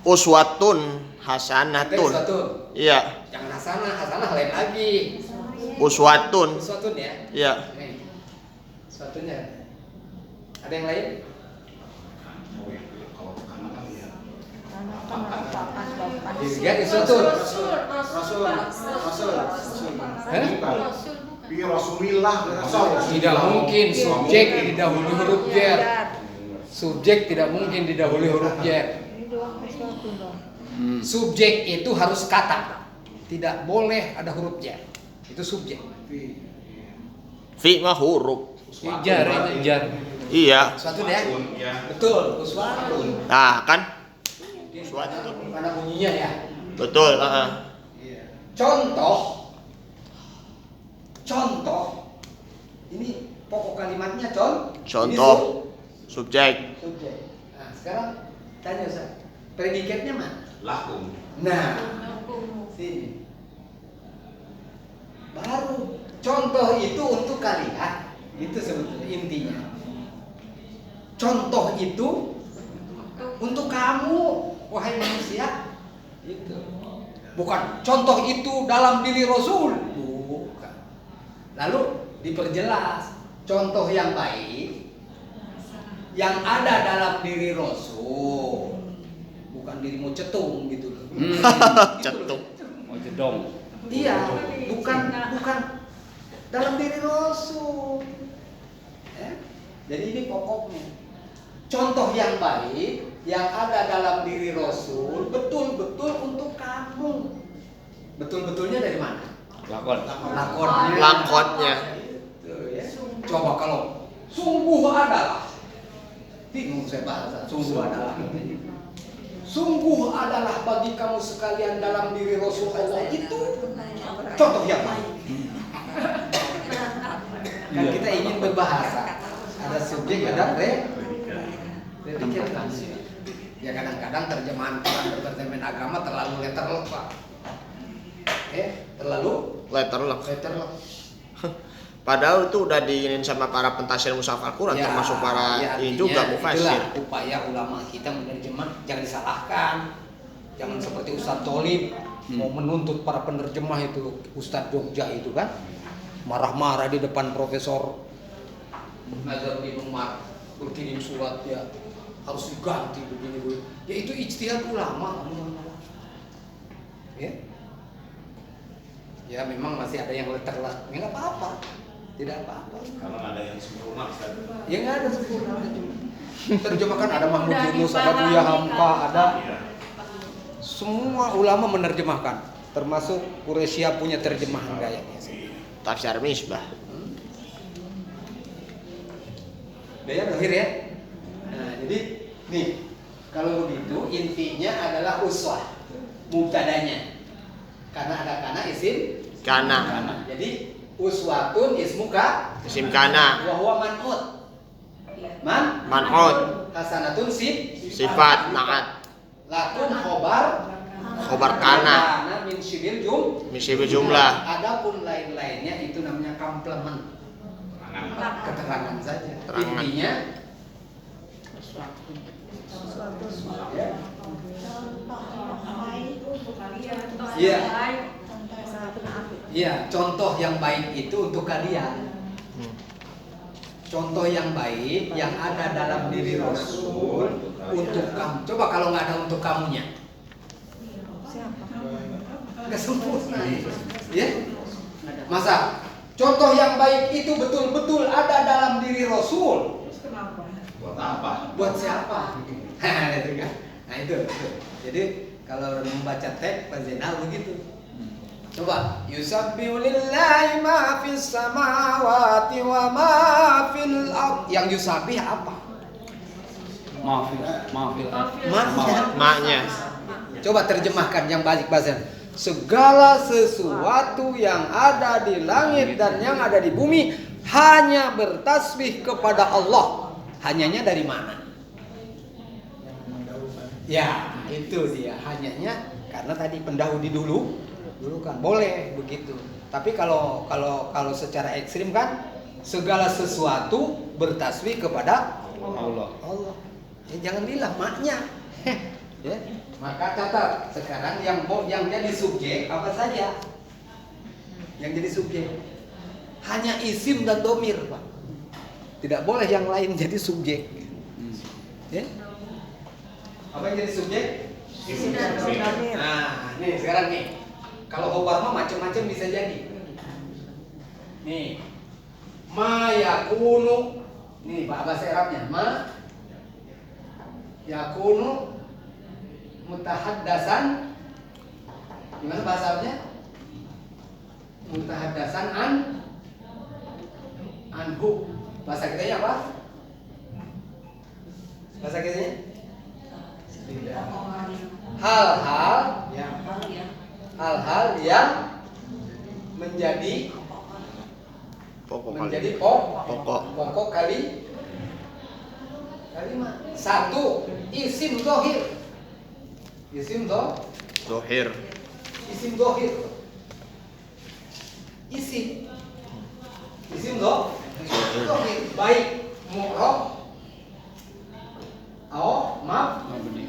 Uswatun hasanatun. Uswatun. Iya. Jangan hasanah lain lagi. Uswatun. Uswatun ya. Iya. Nih. Uswatun. Ada yang lain? Ya, uswatun. Rasul. Hah? Rasulillah. Tidak mungkin subjek didahului huruf jar. Subjek tidak mungkin didahului huruf jar. Subjek itu harus kata. Tidak boleh ada huruf jar. Itu subjek. Fi mah huruf. Jar itu jar. Iya. Uswatun ya? Betul, uswatun. Nah, kan? Uswatun. Mana bunyinya ya? Betul, Contoh. Ini pokok kalimatnya Contoh. Ini Subjek. subjek. Nah, sekarang tanya Ustaz. Predikatnya mana? Lakum. Nah, sini. Baru contoh itu untuk kalian. Itu sebetulnya intinya. Contoh itu untuk kamu, wahai manusia. Itu. Bukan contoh itu dalam diri Rasul. Bukan. Lalu diperjelas contoh yang baik yang ada dalam diri Rasul. Bukan dirimu cetung gitu loh. Cetung. Oh jedong. Iya, bukan dalam diri Rasul. Jadi ini pokoknya. Contoh yang baik yang ada dalam diri Rasul betul-betul untuk kamu. Betul-betulnya dari mana? Lakon. Lakotnya. Tuh, ya. Coba kalau sungguh adalah, bingung saya bahasa. Sungguh adalah bagi kamu sekalian dalam diri Rasul Allah itu contoh yang baik. Kan kita ingin berbahasa, ada subjek, ada predikat. Ya kadang-kadang terjemahan Quran, terjemahan agama terlalu letterlock Pak. Terlalu Letterlock. letterlock. Padahal itu udah diinin sama para pentafsir mushaf Al-Quran, Ya, termasuk para ya, ini artinya juga mufasir. itulah upaya ulama kita menerjemah, jangan disalahkan. Jangan seperti Ustadz Tolib mau menuntut para penerjemah itu, Ustadz Jogja itu kan marah-marah di depan Profesor Nazar bin Umar, berkirim surat ya harus diganti begini. Ya itu ijtihad ulama. Ya memang masih ada yang letterlock, ya nggak apa-apa, tidak apa-apa. Kalau ada yang sempurna, Ustaz. Ya nggak ada sempurna. Terjemahkan ada Mahmud Yunus, ada Buya Hamka, ada semua ulama menerjemahkan, termasuk Quraisy punya terjemahan gayanya. Tafsir Misbah. Daya akhir ya. Nah, jadi nih kalau begitu intinya adalah uswah mubtadanya. Karena ada kana isim Kana. Jadi uswatun ismuka Isim kana. wa huwa man'ut. Man'ut. Hasanatun Sifat naat. Lakum khobar Khobar kana. min syibil Misi berjumlah. Adapun lain-lainnya itu namanya komplement. Keterangan saja. Keterangan. Intinya ya. Iya. Iya, contoh yang baik itu untuk kalian. Contoh yang baik yang ada dalam diri Rasul untuk kamu. Coba kalau nggak ada untuk kamunya, nggak sempurna. Ya, masa contoh yang baik itu betul-betul ada dalam diri Rasul. Buat apa? Buat siapa? Nah itu. Jadi kalau membaca teks Pak Zainal begitu. Coba yusabbihu lillahi ma fis samawati wa ma fil ard. Yang yusabbih apa? Maafil. Maknya. Coba terjemahkan yang balik bahasa. Segala sesuatu yang ada di langit dan yang ada di bumi hanya bertasbih kepada Allah. Hanyanya dari mana? Ya, itu dia hanyanya karena tadi pendahulu dulu kan boleh begitu. Tapi kalau secara ekstrim kan segala sesuatu bertasbih kepada Allah. Allah. Ya, jangan bilang maknya. Ya. Maka catat sekarang yang jadi subjek apa saja? Yang jadi subjek hanya isim dan domir, Pak. Tidak boleh yang lain jadi subjek. Ya? Apa yang jadi subjek? Isim dan domir. Nah, nih sekarang nih. Kalau khobar mah macam-macam bisa jadi. Nih. Ma yakunu. Nih bahasa Arabnya. Ma yakunu mutahaddasan. Gimana bahasa Arabnya? Mutahaddasan anhu. Bahasa kitanya apa? Bahasa kitanya? Hal-hal yang menjadi pokok kalimat. Satu, isim zahir. Isim Dohir. Isim zahir. Isim zahir. Baik mu'rab atau mabni.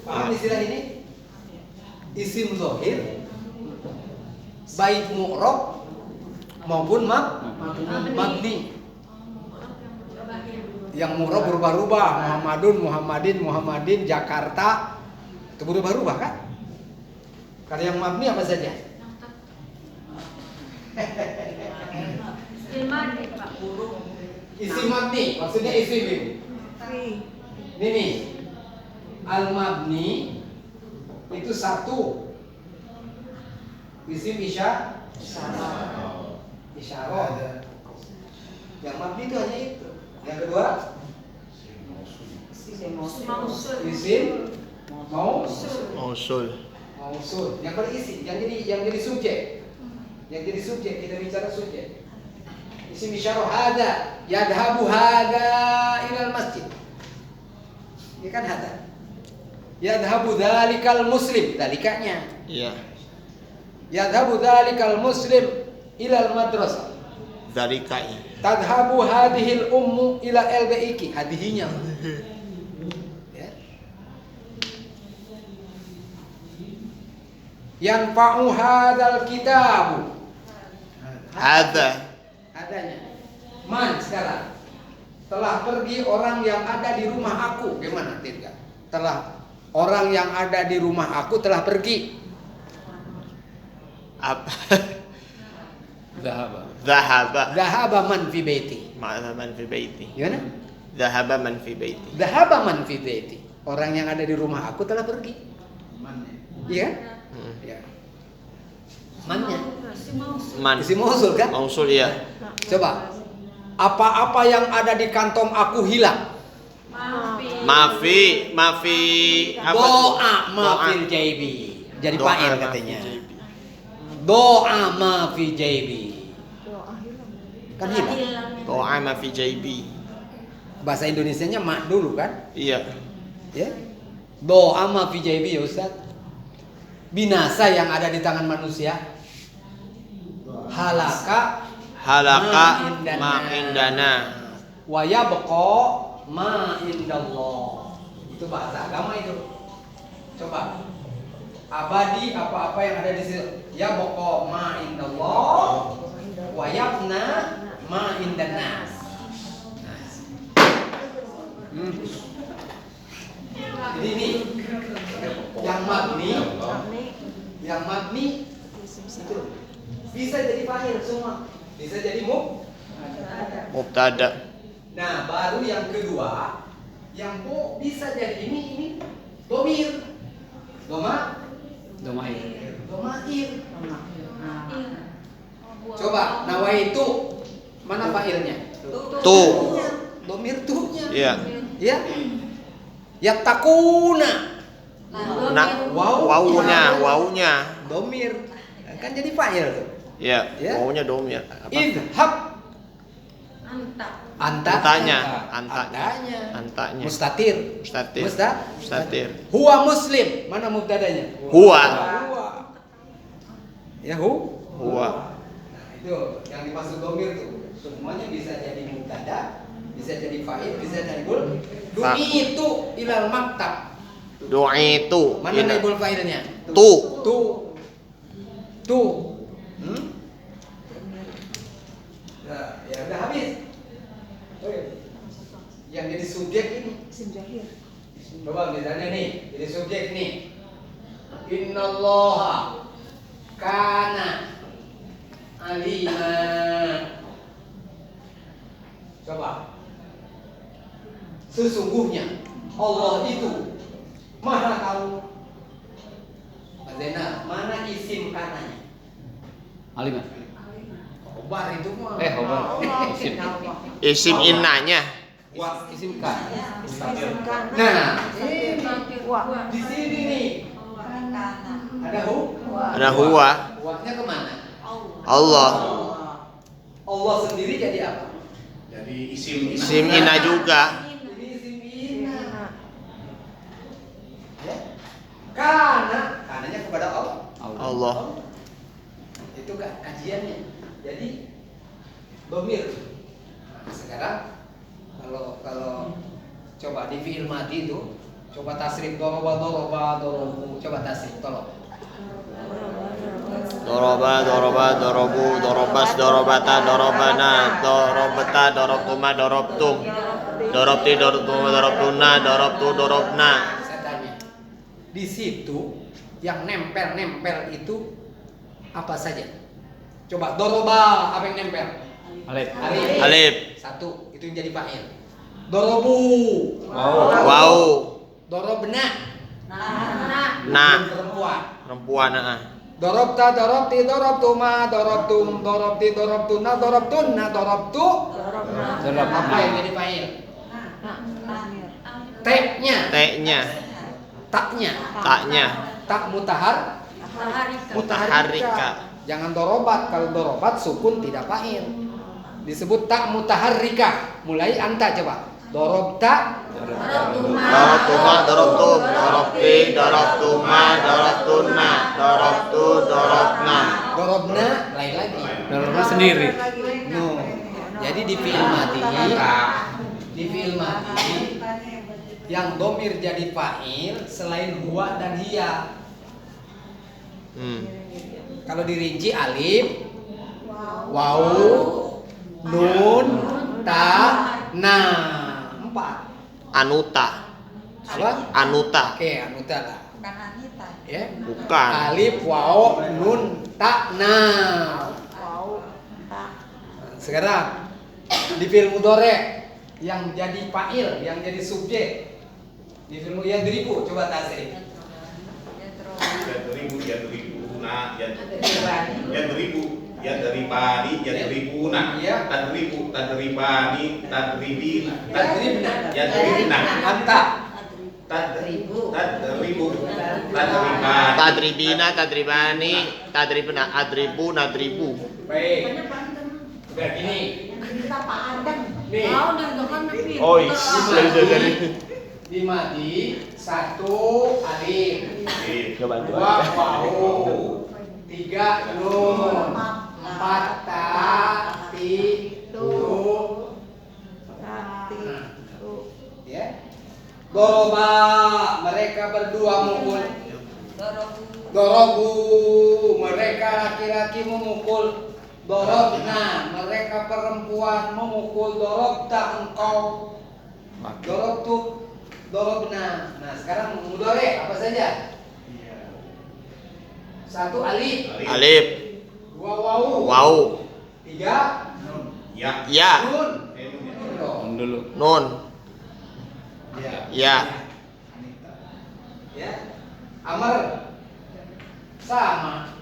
Paham istilah ini? Isim zahir baik mu'rab maupun mabni. Yang mu'rab berubah-ubah, Muhammadin, Jakarta itu berubah-ubah kan? Kalau yang mabni apa saja? Isim mabni, maksudnya isim ini. Ini nih, al-mabni itu satu isim isyarah. Yang mabni itu hanya itu. Yang kedua isim Mausul. Yang berisi, yang jadi subjek. Yang jadi subjek, kita bicara subjek. Isim isyarah hada, yadhabu hada ilal masjid. Ini kan hada. Yadhabu dzalikal muslim, dalikanya. Iya. Yadhabu dzalikal muslim ilal madrasah. Dalikai. Tadhabu hadhil ummu ila LBIK, hadihinya. Ya. Yanfa'u hadzal kitabu. Adanya. Man sekarang telah pergi orang yang ada di rumah aku. Gimana Tirga? Orang yang ada di rumah aku telah pergi. Apa? Dhahaba man fi baiti. Ma'ana man fi baiti. Gimana? Dhahaba man fi baiti. Dhahaba man fi baiti. Orang yang ada di rumah aku telah pergi. Iya? Ya. Mannya. Man. Isim mausul kan? Mausul ya. Coba. Apa-apa yang ada di kantong aku hilang. Mafi apa? Doa mafil jaibi. Jadi Doa fa'il ma katanya. fi jaibi. Doa mafil jaibi. Kan hilang. Doa ma fi jaibi. Bahasa Indonesianya mak dulu kan? Iya. Ya. Doa ma fi jaibi ya Ustaz. Binasa yang ada di tangan manusia. Halaka ma indana. wa yabqa ma indallah. Itu bahasa agama itu. Coba. Abadi apa-apa yang ada di situ. Yabqa ma indallah wa yabna ma indannas. Jadi ini yang mabni itu bisa jadi fa'il semua, bisa jadi Mubtada. Nah, baru yang kedua yang bisa jadi ini domir, Domain. domair. Coba nawaitu mana fa'ilnya? Tu. Domir tuhnya. Iya. Ya. Yattaquna. Wawunya. Domir. Kan jadi fa'il tuh. Iya, Ya. wawunya domir. Apa? Idhab. Antanya. Mustatir. Mustatir. Huwa muslim. Mana mubtadanya? Huwa. Ya Huwa. Nah, itu yang dimaksud domir tuh. Semuanya bisa jadi mubtada, bisa jadi fa'il, bisa jadi naibul. Dumi itu ilal maktab. Du'itu. Mana naibul fa'ilnya? Tu. Nah, ya udah habis. Yang jadi subjek ini. Coba misalnya nih, jadi subjek nih. Innallaha kana alima. Coba. Sesungguhnya Allah itu Maha tahu. Mas Zainal, mana isim kananya? Alimah. Khobar itu mah. Khobar. Isim. Isim innanya. Isim ka. Nah, di sini nih ada Huwa. Huwanya kemana? Allah. Allah sendiri jadi apa? Jadi isim Isim inna juga. Ini isim inna. Ya. Kananya kepada Allah. Itu kajiannya. Jadi domir. Nah, sekarang kalau coba di fi'il madi itu coba tasrif dorobu, coba tasrif tolong. Dorobu, dorobas, dorobata, dorobana, dorobata, dorobtuma, dorobtum, dorobti, dorobtuma, dorobtuna, dorobtu, dorobna. Saya tanya, di situ yang nempel itu apa saja? Coba doroba, apa yang nempel? Alif. Satu, itu yang jadi fa'il. Dorobu. Wow. Dorobna. Nah. Perempuan. Perempuan. Dorobta, dorobti, dorobtuma, dorobtum, dorobti, dorobtuna, dorobtunna, dorobtu. Apa yang jadi fa'il? T-nya. Taknya. Tak mutaharrika. Jangan dorobat. Kalau dorobat sukun tidak fa'il. Disebut tak mutaharrika. Mulai anta coba. Dorobta. Dorobtuma, dorobtum, dorobti, dorobtuma, dorobtunna, dorobtu, dorobna. Dorobna lain lagi. Dorobna sendiri. No. Jadi di fi'il madi yang domir jadi fa'il selain huwa dan hiya. Kalau dirinci alif, waw, nun, ta, na. 4. Anuta. Apa? Anuta. Oke, anuta lah. Ya. Bukan. Alif, waw, nun, ta, na. Sekarang di fi'il mudhari yang jadi fa'il, yang jadi subjek. Di fi'il yadribu coba tasrif. Yadribani, yadribuna, tadribani, yadribna, Anta. Tadribina, tadribani, tadribna, adribu, nadribu. Baik. Udah gini. Nih. Oh, iya. Di madi Satu alif. Coba itu. Dua wau. Tiga nun. Empat ta. Ti. Tu. Ya. Doroba, mereka berdua mukul. Dorobu, mereka laki-laki memukul. Dorobna, mereka perempuan memukul. Dorobta engkau. Dorobtu, dorobna. Nah sekarang mudore apa saja? Satu alif. Alif. Dua wau. Wau. Tiga Ya. Ya. nun. Nun dulu. Nun. Ya. Ya. Anita. Ya. Amr sama.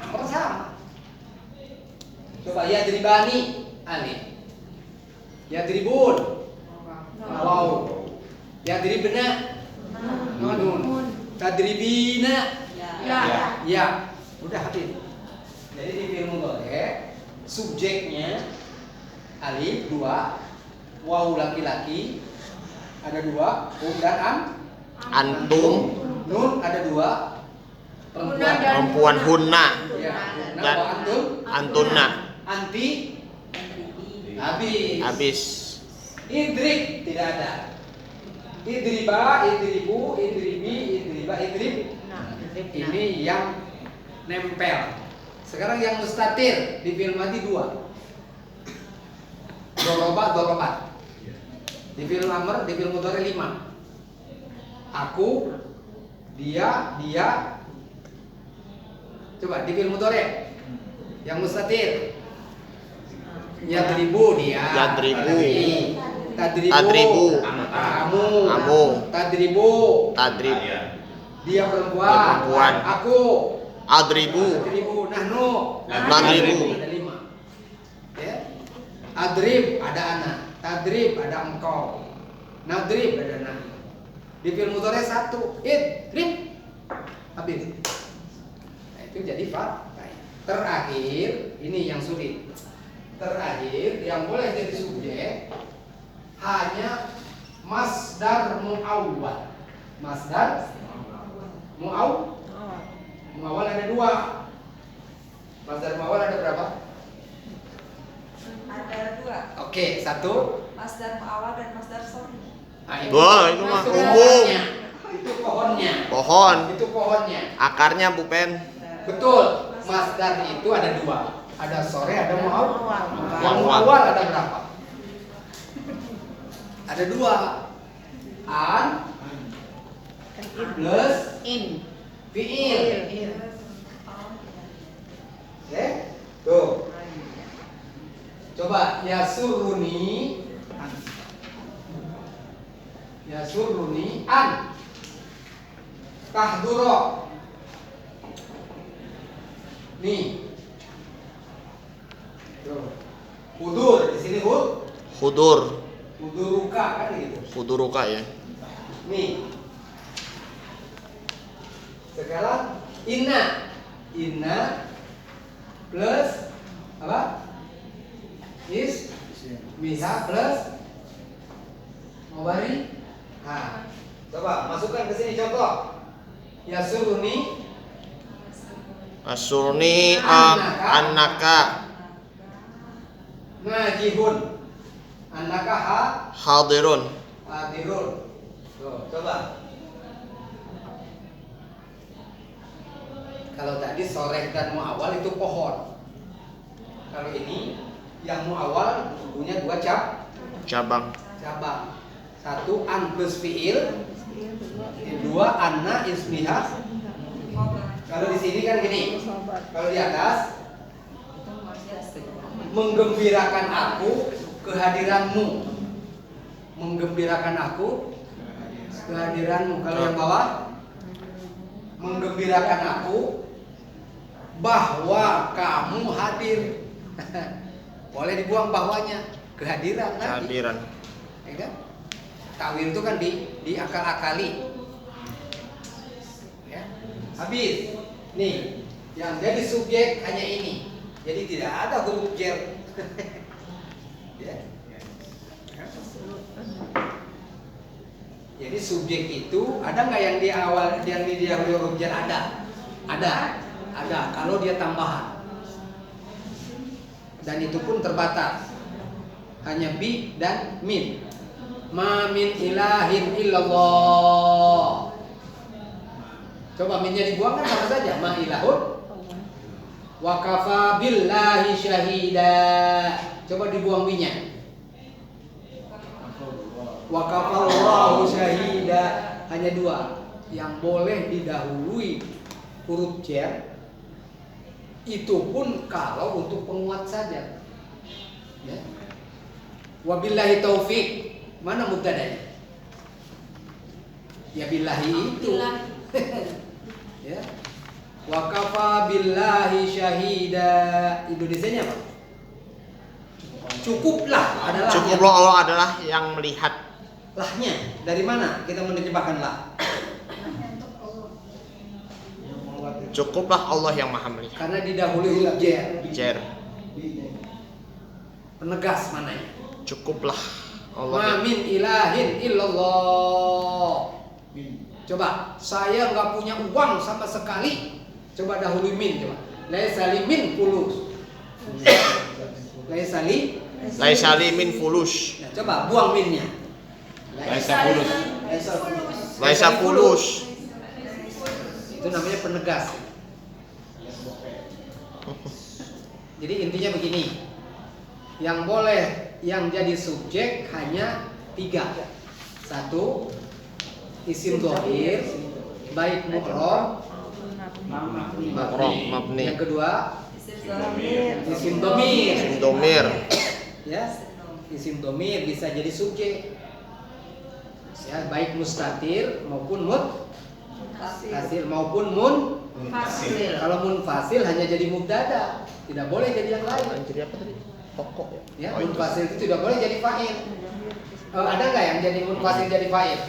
Amr sama. Coba ya dribani alif. Ya dribun. Wow. Ya dribna. Nun. Tadribina. Ya. Udah habis. Jadi di film mudhari subjeknya alif dua, waw laki-laki ada dua, dan Antum. nun ada dua, perempuan. Perempuan hunna. Ya, Dan wa antum, antunna. anti, habis. Habis. Idrik tidak ada. Idriba, idribu, idribi, idriba, idrib. Ini yang nempel. Sekarang yang mustatir di film mati dua. Doroba, dorobat. Di film Amr, di film mudhari 5. Aku, dia. Coba di film mudhari yang mustatir. Yadribu dia. Yadribu. Tadribu. Tadribu. Kamu. Kamu. Tadribu. Tadrib. Dia perempuan. Dia perempuan. Aku. Adribu. Adribu. Nahnu. Nadribu. Ada 5. Ya. Adrib ada anak. Tadrib ada engkau. Nadrib ada nahnu. Di film mudhari 1. Idrib. Habis. Nah, itu jadi fa. Terakhir, ini yang sulit. Terakhir yang boleh jadi subjek hanya masdar muawwal. Masdar muawwal ada 2. Masdar muawwal ada berapa? Ada 2. Oke, 1. Masdar muawwal dan masdar sorry. Nah, Wah, itu mah masuk umum. pohonnya. Itu pohonnya. Pohon. Itu pohonnya. Akarnya Bu Pen. Betul. Masdar itu ada 2. Ada sore, ada muawwal. Yang Muawwal. muawwal ada berapa? Ada 2. An plus fiil. Oke? Tuh. Coba yasuruni an tahduro. Nih. Tuh. Hudur di sini Hudur. huduruka kan gitu. Huduruka ya. Nih. Sekarang inna plus apa? Miha plus mubari. Nah, coba masukkan ke sini contoh. Yasuruni Asurni annaka najihun. Annaka hadirun. hadirun. Tuh, coba. Kalau tadi soreh dan muawal itu pohon. Kalau ini yang muawal punya 2 Cabang. cabang. 1 an plus fiil, 2 anna ismiha. Kalau di sini kan gini. Kalau di atas menggembirakan aku kehadiranmu. Menggembirakan aku kehadiranmu. Kalau yang bawah menggembirakan aku bahwa kamu hadir. Boleh dibuang bahwanya, kehadiran nanti. Kehadiran. Ya kan? Tawil itu kan diakal-akali. Ya. Habis. Nih, yang jadi subjek hanya ini. Jadi tidak ada huruf jar. Ya. Jadi Jadi subjek itu ada nggak yang di awal yang di huruf jar? Ada. Kalau dia tambahan. Dan itu pun terbatas. Hanya bi dan min. Ma min ilahin illallah. Coba minnya dibuang kan sama saja. Ma ilahun. Wa kafa billahi syahida. Coba dibuang minnya. Wa kafallahu syahida. Hanya dua yang boleh didahului huruf jar. Itu pun kalau untuk penguat saja. Ya. Wabillahi taufik. Mana mubtadanya? Ya billahi itu. Ya. Wa kafa billahi syahida. Indonesianya apa? Cukuplah adalah. Cukuplah Allah adalah yang melihat. Lahnya dari mana kita menerjemahkan lah? Cukuplah Allah yang maha melihat. Karena didahului huruf jar. Penegas mananya? Cukuplah Allah. Ma min ilahin illallah. Coba, saya nggak punya uang sama sekali. Coba dahului min, coba. Laisa li min fulus. Laisa li min fulus. Nah, coba buang minnya. Laisa fulus. Itu namanya penegas. Jadi intinya begini. Yang boleh yang jadi subjek hanya 3. 1. Isim dhamir baik mu'rab mabni. Yang kedua isim Isim dhamir. Ya, isim dhamir bisa jadi subjek. Ya, baik mustatir maupun muttasil maupun munfasil. Kalau munfasil hanya jadi mubtada, tidak boleh jadi yang lain. Jadi apa tadi? Pokok ya. Ya, munfasil itu tidak boleh jadi fa'il. Ada nggak yang jadi munfasil jadi fa'il?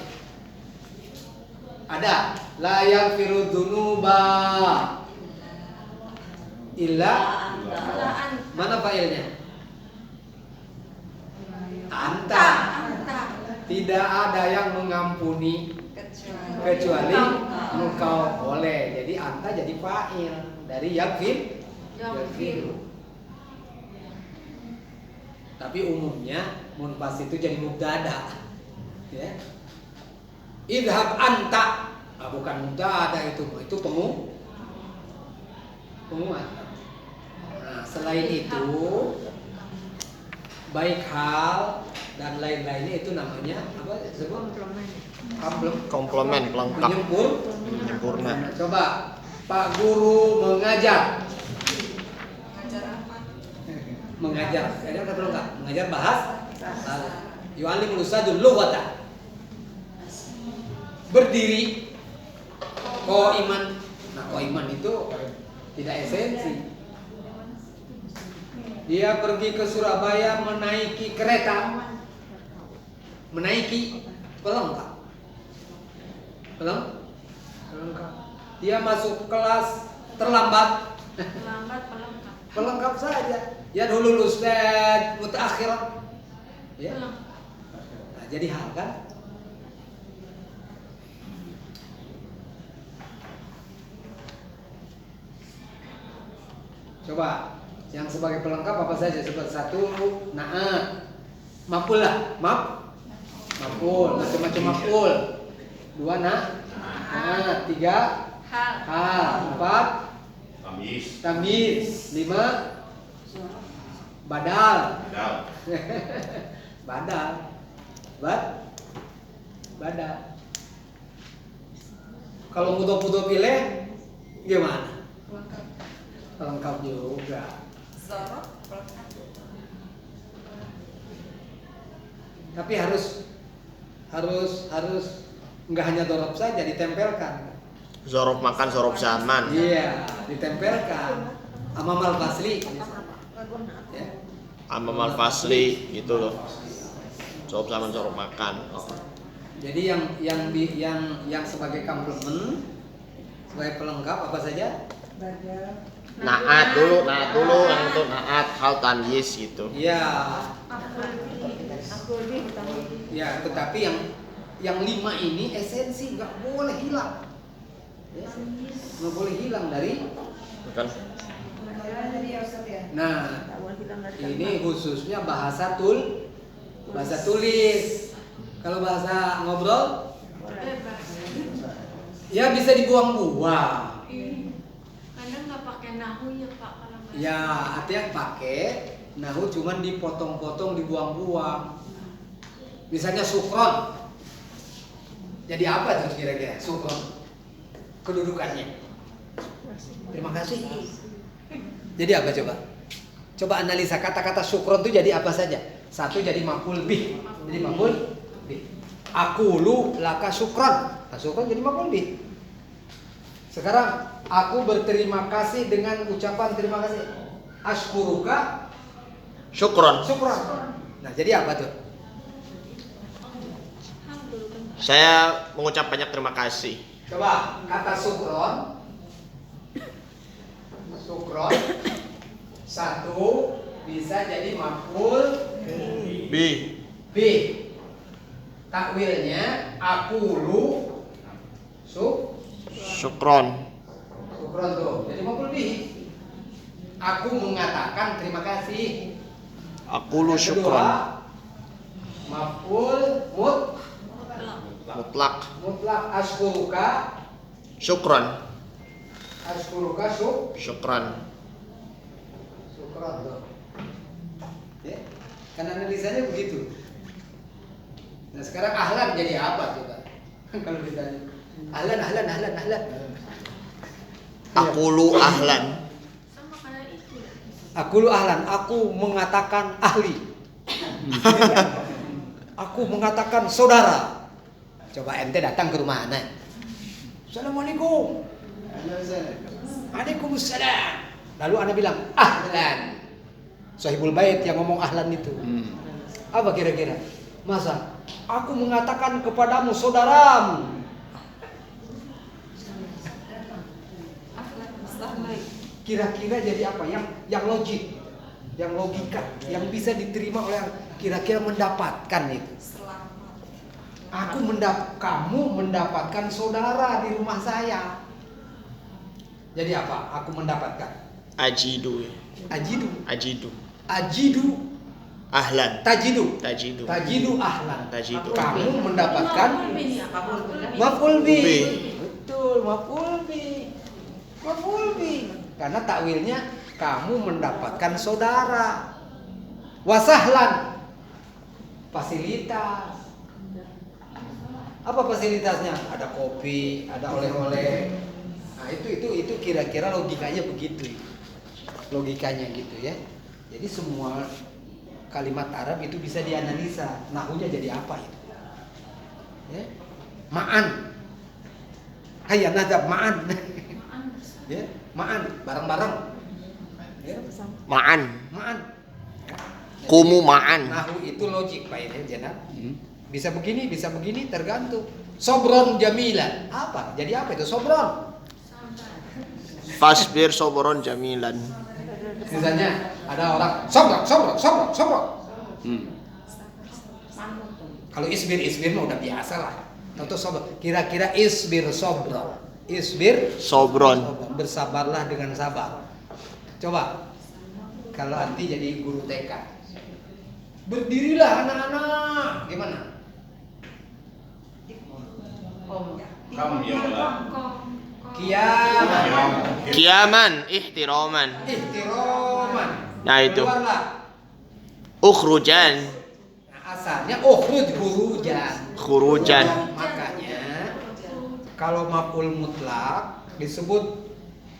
Ada. La yaghfiru dzunuba illa. Mana fa'ilnya? Anta. Tidak ada yang mengampuni kecuali engkau. Boleh. Jadi anta jadi fa'il dari yaghfiru. Tapi umumnya munfasil itu jadi mubtada. Ya. Idhab anta. Bukan mubtada itu penguat. Nah, selain itu baik hal dan lain-lainnya itu namanya apa disebut? Komplement pelengkap. Menyempurna. Nah, coba Pak Guru mengajar. Mengajar atau enggak? Mengajar bahasa. Yu'allimul ustadzul lughata. Berdiri. Qaiman. Nah, qaiman itu tidak esensi. Dia pergi ke Surabaya menaiki kereta. Menaiki pelengkap. Pelengkap. Dia masuk kelas terlambat. Pelengkap saja. Ya dulu ustaz mutaakhiran. Ya. Nah, jadi hal kan? Coba yang sebagai pelengkap apa saja? Seperti 1 na'at. Maf'ul lah. Maf'ul, macam-macam maf'ul. 2 na'at. 3 hal. 4 tamyiz. 5 badal. Badal. Kalau mudhof ilaih gimana? Lengkap juga. Tapi harus nggak hanya dzaraf saja ditempelkan. Dzaraf makan, dzaraf zaman. Iya, ditempelkan. Amamal fasli. Ya. Amamal fasli gitu loh. Dzaraf zaman, dzaraf makan. Jadi yang sebagai komplement, sebagai pelengkap apa saja? Naat dulu yang itu naat, hal tamyiz gitu. Ya. Ya, tetapi yang 5 ini esensi nggak boleh hilang. Ya, nggak boleh hilang dari. Bukan. Nah, Tak boleh hilang dari ini khususnya bahasa tulis. Kalau bahasa ngobrol, ya bisa dibuang-buang. Kadang nggak pakai nahu ya Pak kalau bahasa. Ya, artinya pakai nahu cuman dipotong-potong, dibuang-buang. Misalnya sukron. Jadi apa tuh kira-kira sukron? Kedudukannya. Terima kasih. Jadi apa coba? Coba analisa kata-kata sukron itu jadi apa saja? Satu jadi maf'ul bih. Jadi maf'ul bih. Aqulu laka sukron. Nah, sukron jadi maf'ul bih. Sekarang aku berterima kasih dengan ucapan terima kasih. Ashkuruka Syukron. sukron. Nah, jadi apa tuh? Saya mengucap banyak terima kasih. Coba kata sukron. Sukron. Satu bisa jadi maf'ul B. bih. Takwilnya aqulu Syukron. Syukron tuh. Jadi maf'ul bih. Aku mengatakan terima kasih. Aku lu Yang kedua, syukron. maf'ul Mutlak. mutlak ashkuruka Syukron. Syukron. syukron tuh. Ya. Kan analisanya begitu. Nah, sekarang ahlan jadi apa coba? Kalau ditanya. Ahlan. Aku lu ahlan. Sama kayak itu ya. Aku lu ahlan, aku mengatakan ahli. Aku mengatakan saudara. Coba ente datang ke rumah ana. Assalamualaikum. Waalaikumsalam. Lalu ana bilang ahlan. Sahibul bait yang ngomong ahlan itu. Apa kira-kira? Masa aku mengatakan kepadamu saudaramu. Kira-kira jadi apa? Yang logik, yang logika, yang bisa diterima oleh kira-kira mendapatkan itu. Kamu mendapatkan saudara di rumah saya. Jadi apa? Aku mendapatkan. Ajidu. Ajidu. Ahlan. Tajidu ahlan. Tajidu. Kamu mendapatkan maf'ul bih. Betul, maf'ul bih. Karena takwilnya kamu mendapatkan saudara. Wasahlan. Fasilitas. Apa fasilitasnya? Ada kopi, ada oleh-oleh. Nah, itu kira-kira logikanya begitu. Logikanya gitu ya. Jadi semua kalimat Arab itu bisa dianalisa. Nahunya jadi apa itu? Ya. Ma'an. Hayya nadab ma'an. Ya, ma'an, bareng-bareng. Ya. Ma'an. Jadi, Kumu ma'an. Nahu itu logik Pak ya, Jenab. Bisa begini, tergantung. Sobron jamilan. Apa? Jadi apa itu sobron? Fasbir sobron jamilan. Misalnya ada orang sobrok. Kalau isbir mah udah biasa lah. Tentu sobrok. Kira-kira isbir sobron. Sobron. Bersabarlah dengan sabar. Coba. Kalau nanti jadi guru TK. Berdirilah anak-anak. Gimana? Kamu ya malah. Kiaman. Ihtiraman. Ihtiroman. Nah, itu. Keluarlah. Ukhrujan. Nah, asalnya khurujan. Khurujan. Makanya kalau maf'ul mutlak disebut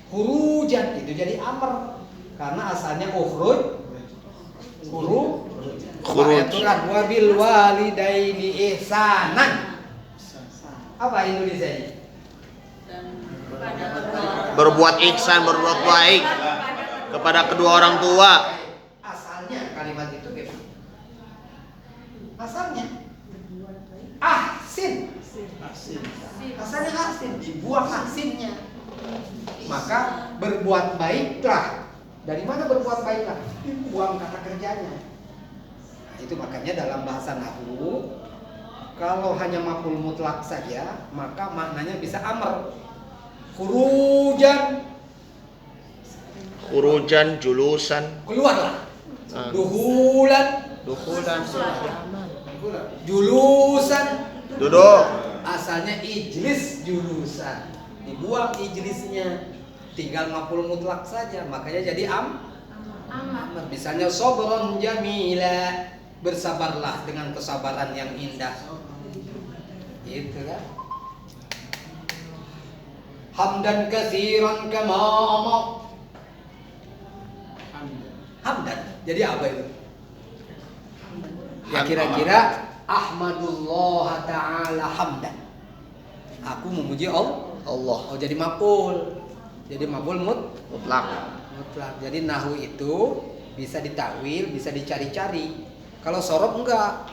khurujan itu jadi amr karena asalnya khuruj. Aturan wabil walidaini ihsanan. Apa Indonesianya? Berbuat ihsan, berbuat baik kepada kedua orang tua. Asalnya kalimat itu gimana? Asalnya ahsin. Asalnya ahsin, dibuang ahsinnya. Maka berbuat baiklah. Dari mana berbuat baiklah? Dibuang kata kerjanya. Nah, itu makanya dalam bahasa nahwu Kalau hanya maf'ul mutlak saja, maka maknanya bisa amr. Khurujan, Khurujan, julusan, keluarlah. Ah. Duhulan, dukhulan, julusan. duduk. Asalnya ijlis julusan. Dibuang ijlisnya. Tinggal maf'ul mutlak saja, makanya jadi amr. Misalnya sobron jamila, bersabarlah dengan kesabaran yang indah. Gitu kan? Hamdan katsiran kama amar. Hamdan. Jadi apa itu? Ya kira-kira Ahmadullah Ta'ala hamdan. Aku memuji Allah. Oh jadi maf'ul. Jadi maf'ul Mutlak. mutlak. Jadi nahwu itu bisa ditakwil, bisa dicari-cari. Kalau sorob enggak.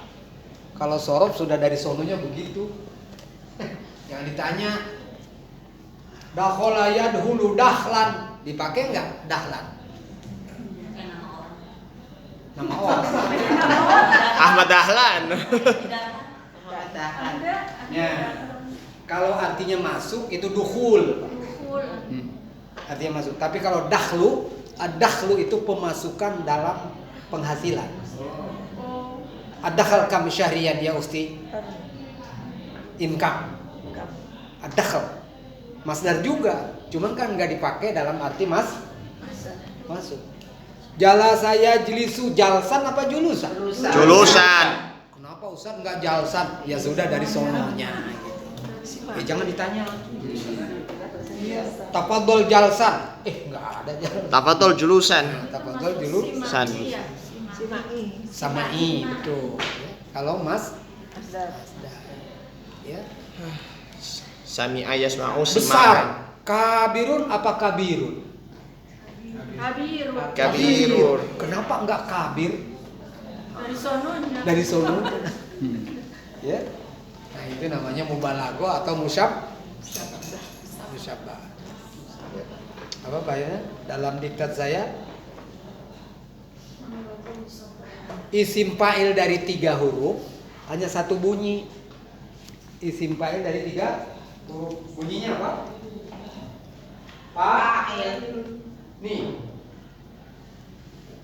Kalau sorob sudah dari sononya begitu. Jangan ditanya. Dakhala yadhulu dahlan. Dipakai enggak dahlan? Nama orang. Ahmad Dahlan. Ya. Kalau artinya masuk itu dukhul. Artinya masuk. Tapi kalau dakhlu, ad-dakhlu itu pemasukan dalam penghasilan. Ad-dakhal kam syahriyan ya Usti? Income. Ad-dakhal. Masdar juga, cuman kan nggak dipakai dalam arti masuk. Jala saya jelisu jalsan apa julusan? Julusan. Kenapa Ustaz nggak jalsan? Ya sudah dari sononya. Gitu. Jangan ditanya. Tafadhol jalsan. Nggak ada jalsan. Tafadhol julusan. Tafadhol julusan. Samai betul. Kalau Mas ya. Sami ayas mau Besar. Kabirun apa kabirun? Kabirun. Kenapa enggak kabir? Dari sononya. Dari sono. Ya. Nah, itu namanya mubalago atau musyabah. Apa bahayanya? Dalam diktat saya isim fa'il dari 3 huruf hanya satu bunyi. Isim fa'il dari 3 huruf. Bunyinya apa? Fa'il. Nih.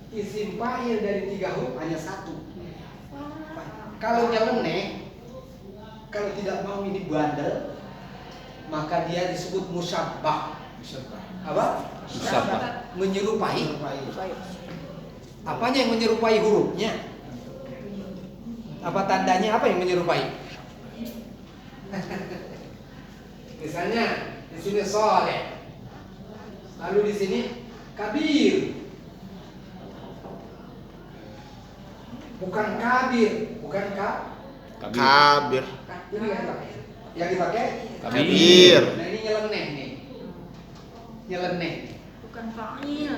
Isim fa'il dari 3 huruf hanya satu. Kalau nyeleneh, kalau tidak mau ini bandel, maka dia disebut musyabbah. Apa? Musyabbah. Menyerupai. Apanya yang menyerupai hurufnya? Apa tandanya? Apa yang menyerupai? Misalnya di sini soleh, lalu di sini kabir. Bukan kabir, bukan Kabir. Ini yang dipakai Kabir. Nah ini nyeleneh nih. Nyeleneh. Bukan fa'il.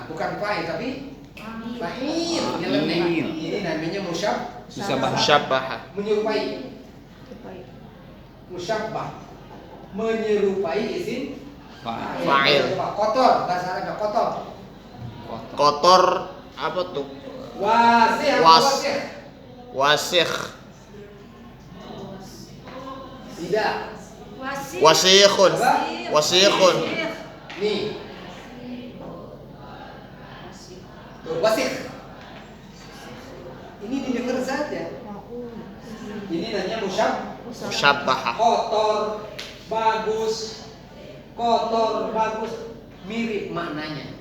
Bukan fa'il tapi fa'il. Nyeleneh. Ini namanya Musyabbah. Musyabbah. menyerupai. Musyabbah. Menyerupai isim Fa'il. Kotor, bahasa Arabnya kotor. Kotor apa tuh? Wasih, wasih. Wasikh. Tidak. Wasikhun. Wasikhun. Nih. Tuh, wasih. Ini didengar saja. Ini namanya Musyabbah. kotor, bagus. Kotor, bagus, mirip maknanya.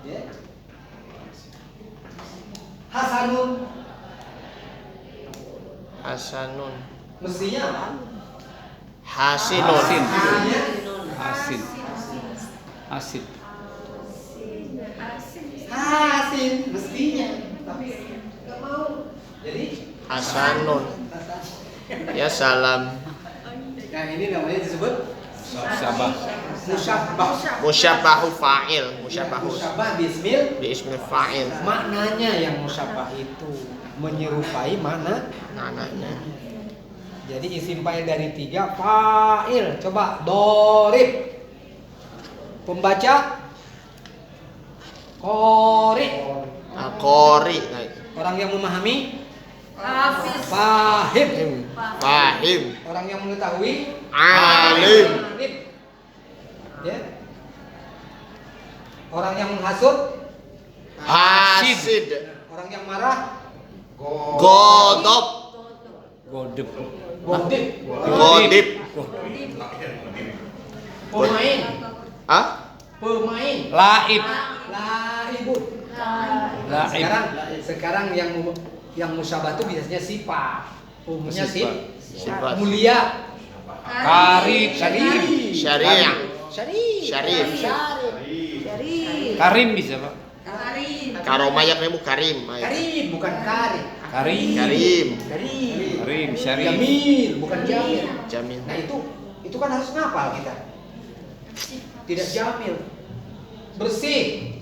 Ya. Hasanun. Hasanun. Mestinya apa? Hasinun. Hasin. Mestinya Asin. Asin. hasin mestinya. Tapi nggak mau. Jadi Hasanun. Ya salam. yang ini namanya disebut Musyabbah. musyabbah. Musyabbahu fa'il. Musyabbahus. Musyabbah bismil. Bi ismil fa'il. Maknanya yang musyabbah itu menyerupai mana? Maknanya. Jadi isim fa'il dari 3 fa'il. Coba dorib. Pembaca qori. Qori. Orang yang memahami Hafiz. Fahim. Fahim. Orang yang mengetahui. Alim. Ya. Orang yang menghasut. Hasid. Orang yang marah. Godop. Godep. Godip. Godip. Pemain. Hah? Pemain. Laib. Laibun. Laib. Sekarang yang musyabah itu biasanya sifat. Umumnya Sifat. mulia. Karib. Syarif. Syariah. Syarif. Syarif. Karim bisa Pak. Karim. Karomaya kamu Karim. Karim bukan karim. Karim. Karim. Karim. Karim. Syarif. Jamil bukan jamil. Jamin. Nah itu kan harus ngapal kita. Tidak jamil. Bersih.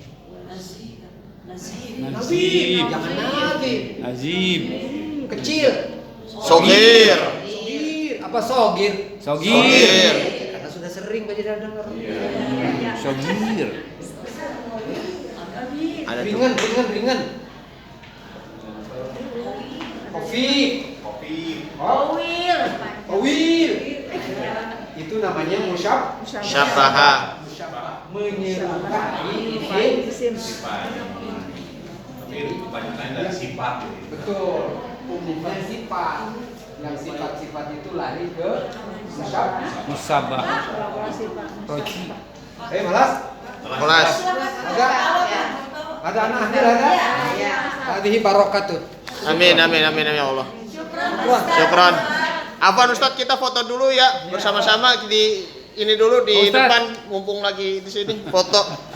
Nazib. Jangan nazib. Nazib. Kecil. Sogir. Sogir. Apa sogir? Sogir. Karena sudah sering Pak Jeda dengar. Sogir. Ada tuh. Ringan. Kopi. Owil. Itu namanya Syabaha. menyerupai Sifat. Tapi kebanyakan dari sifat. betul umumnya sifat yang sifat-sifat itu lari ke Musabah. Roji. malas Kelas. ada anak hadir ada hadhihi barokatun. Amin ya Allah. Syukran. Afwan Ustadz, kita foto dulu ya bersama-sama di ini dulu di Ustadz. depan mumpung lagi di sini foto.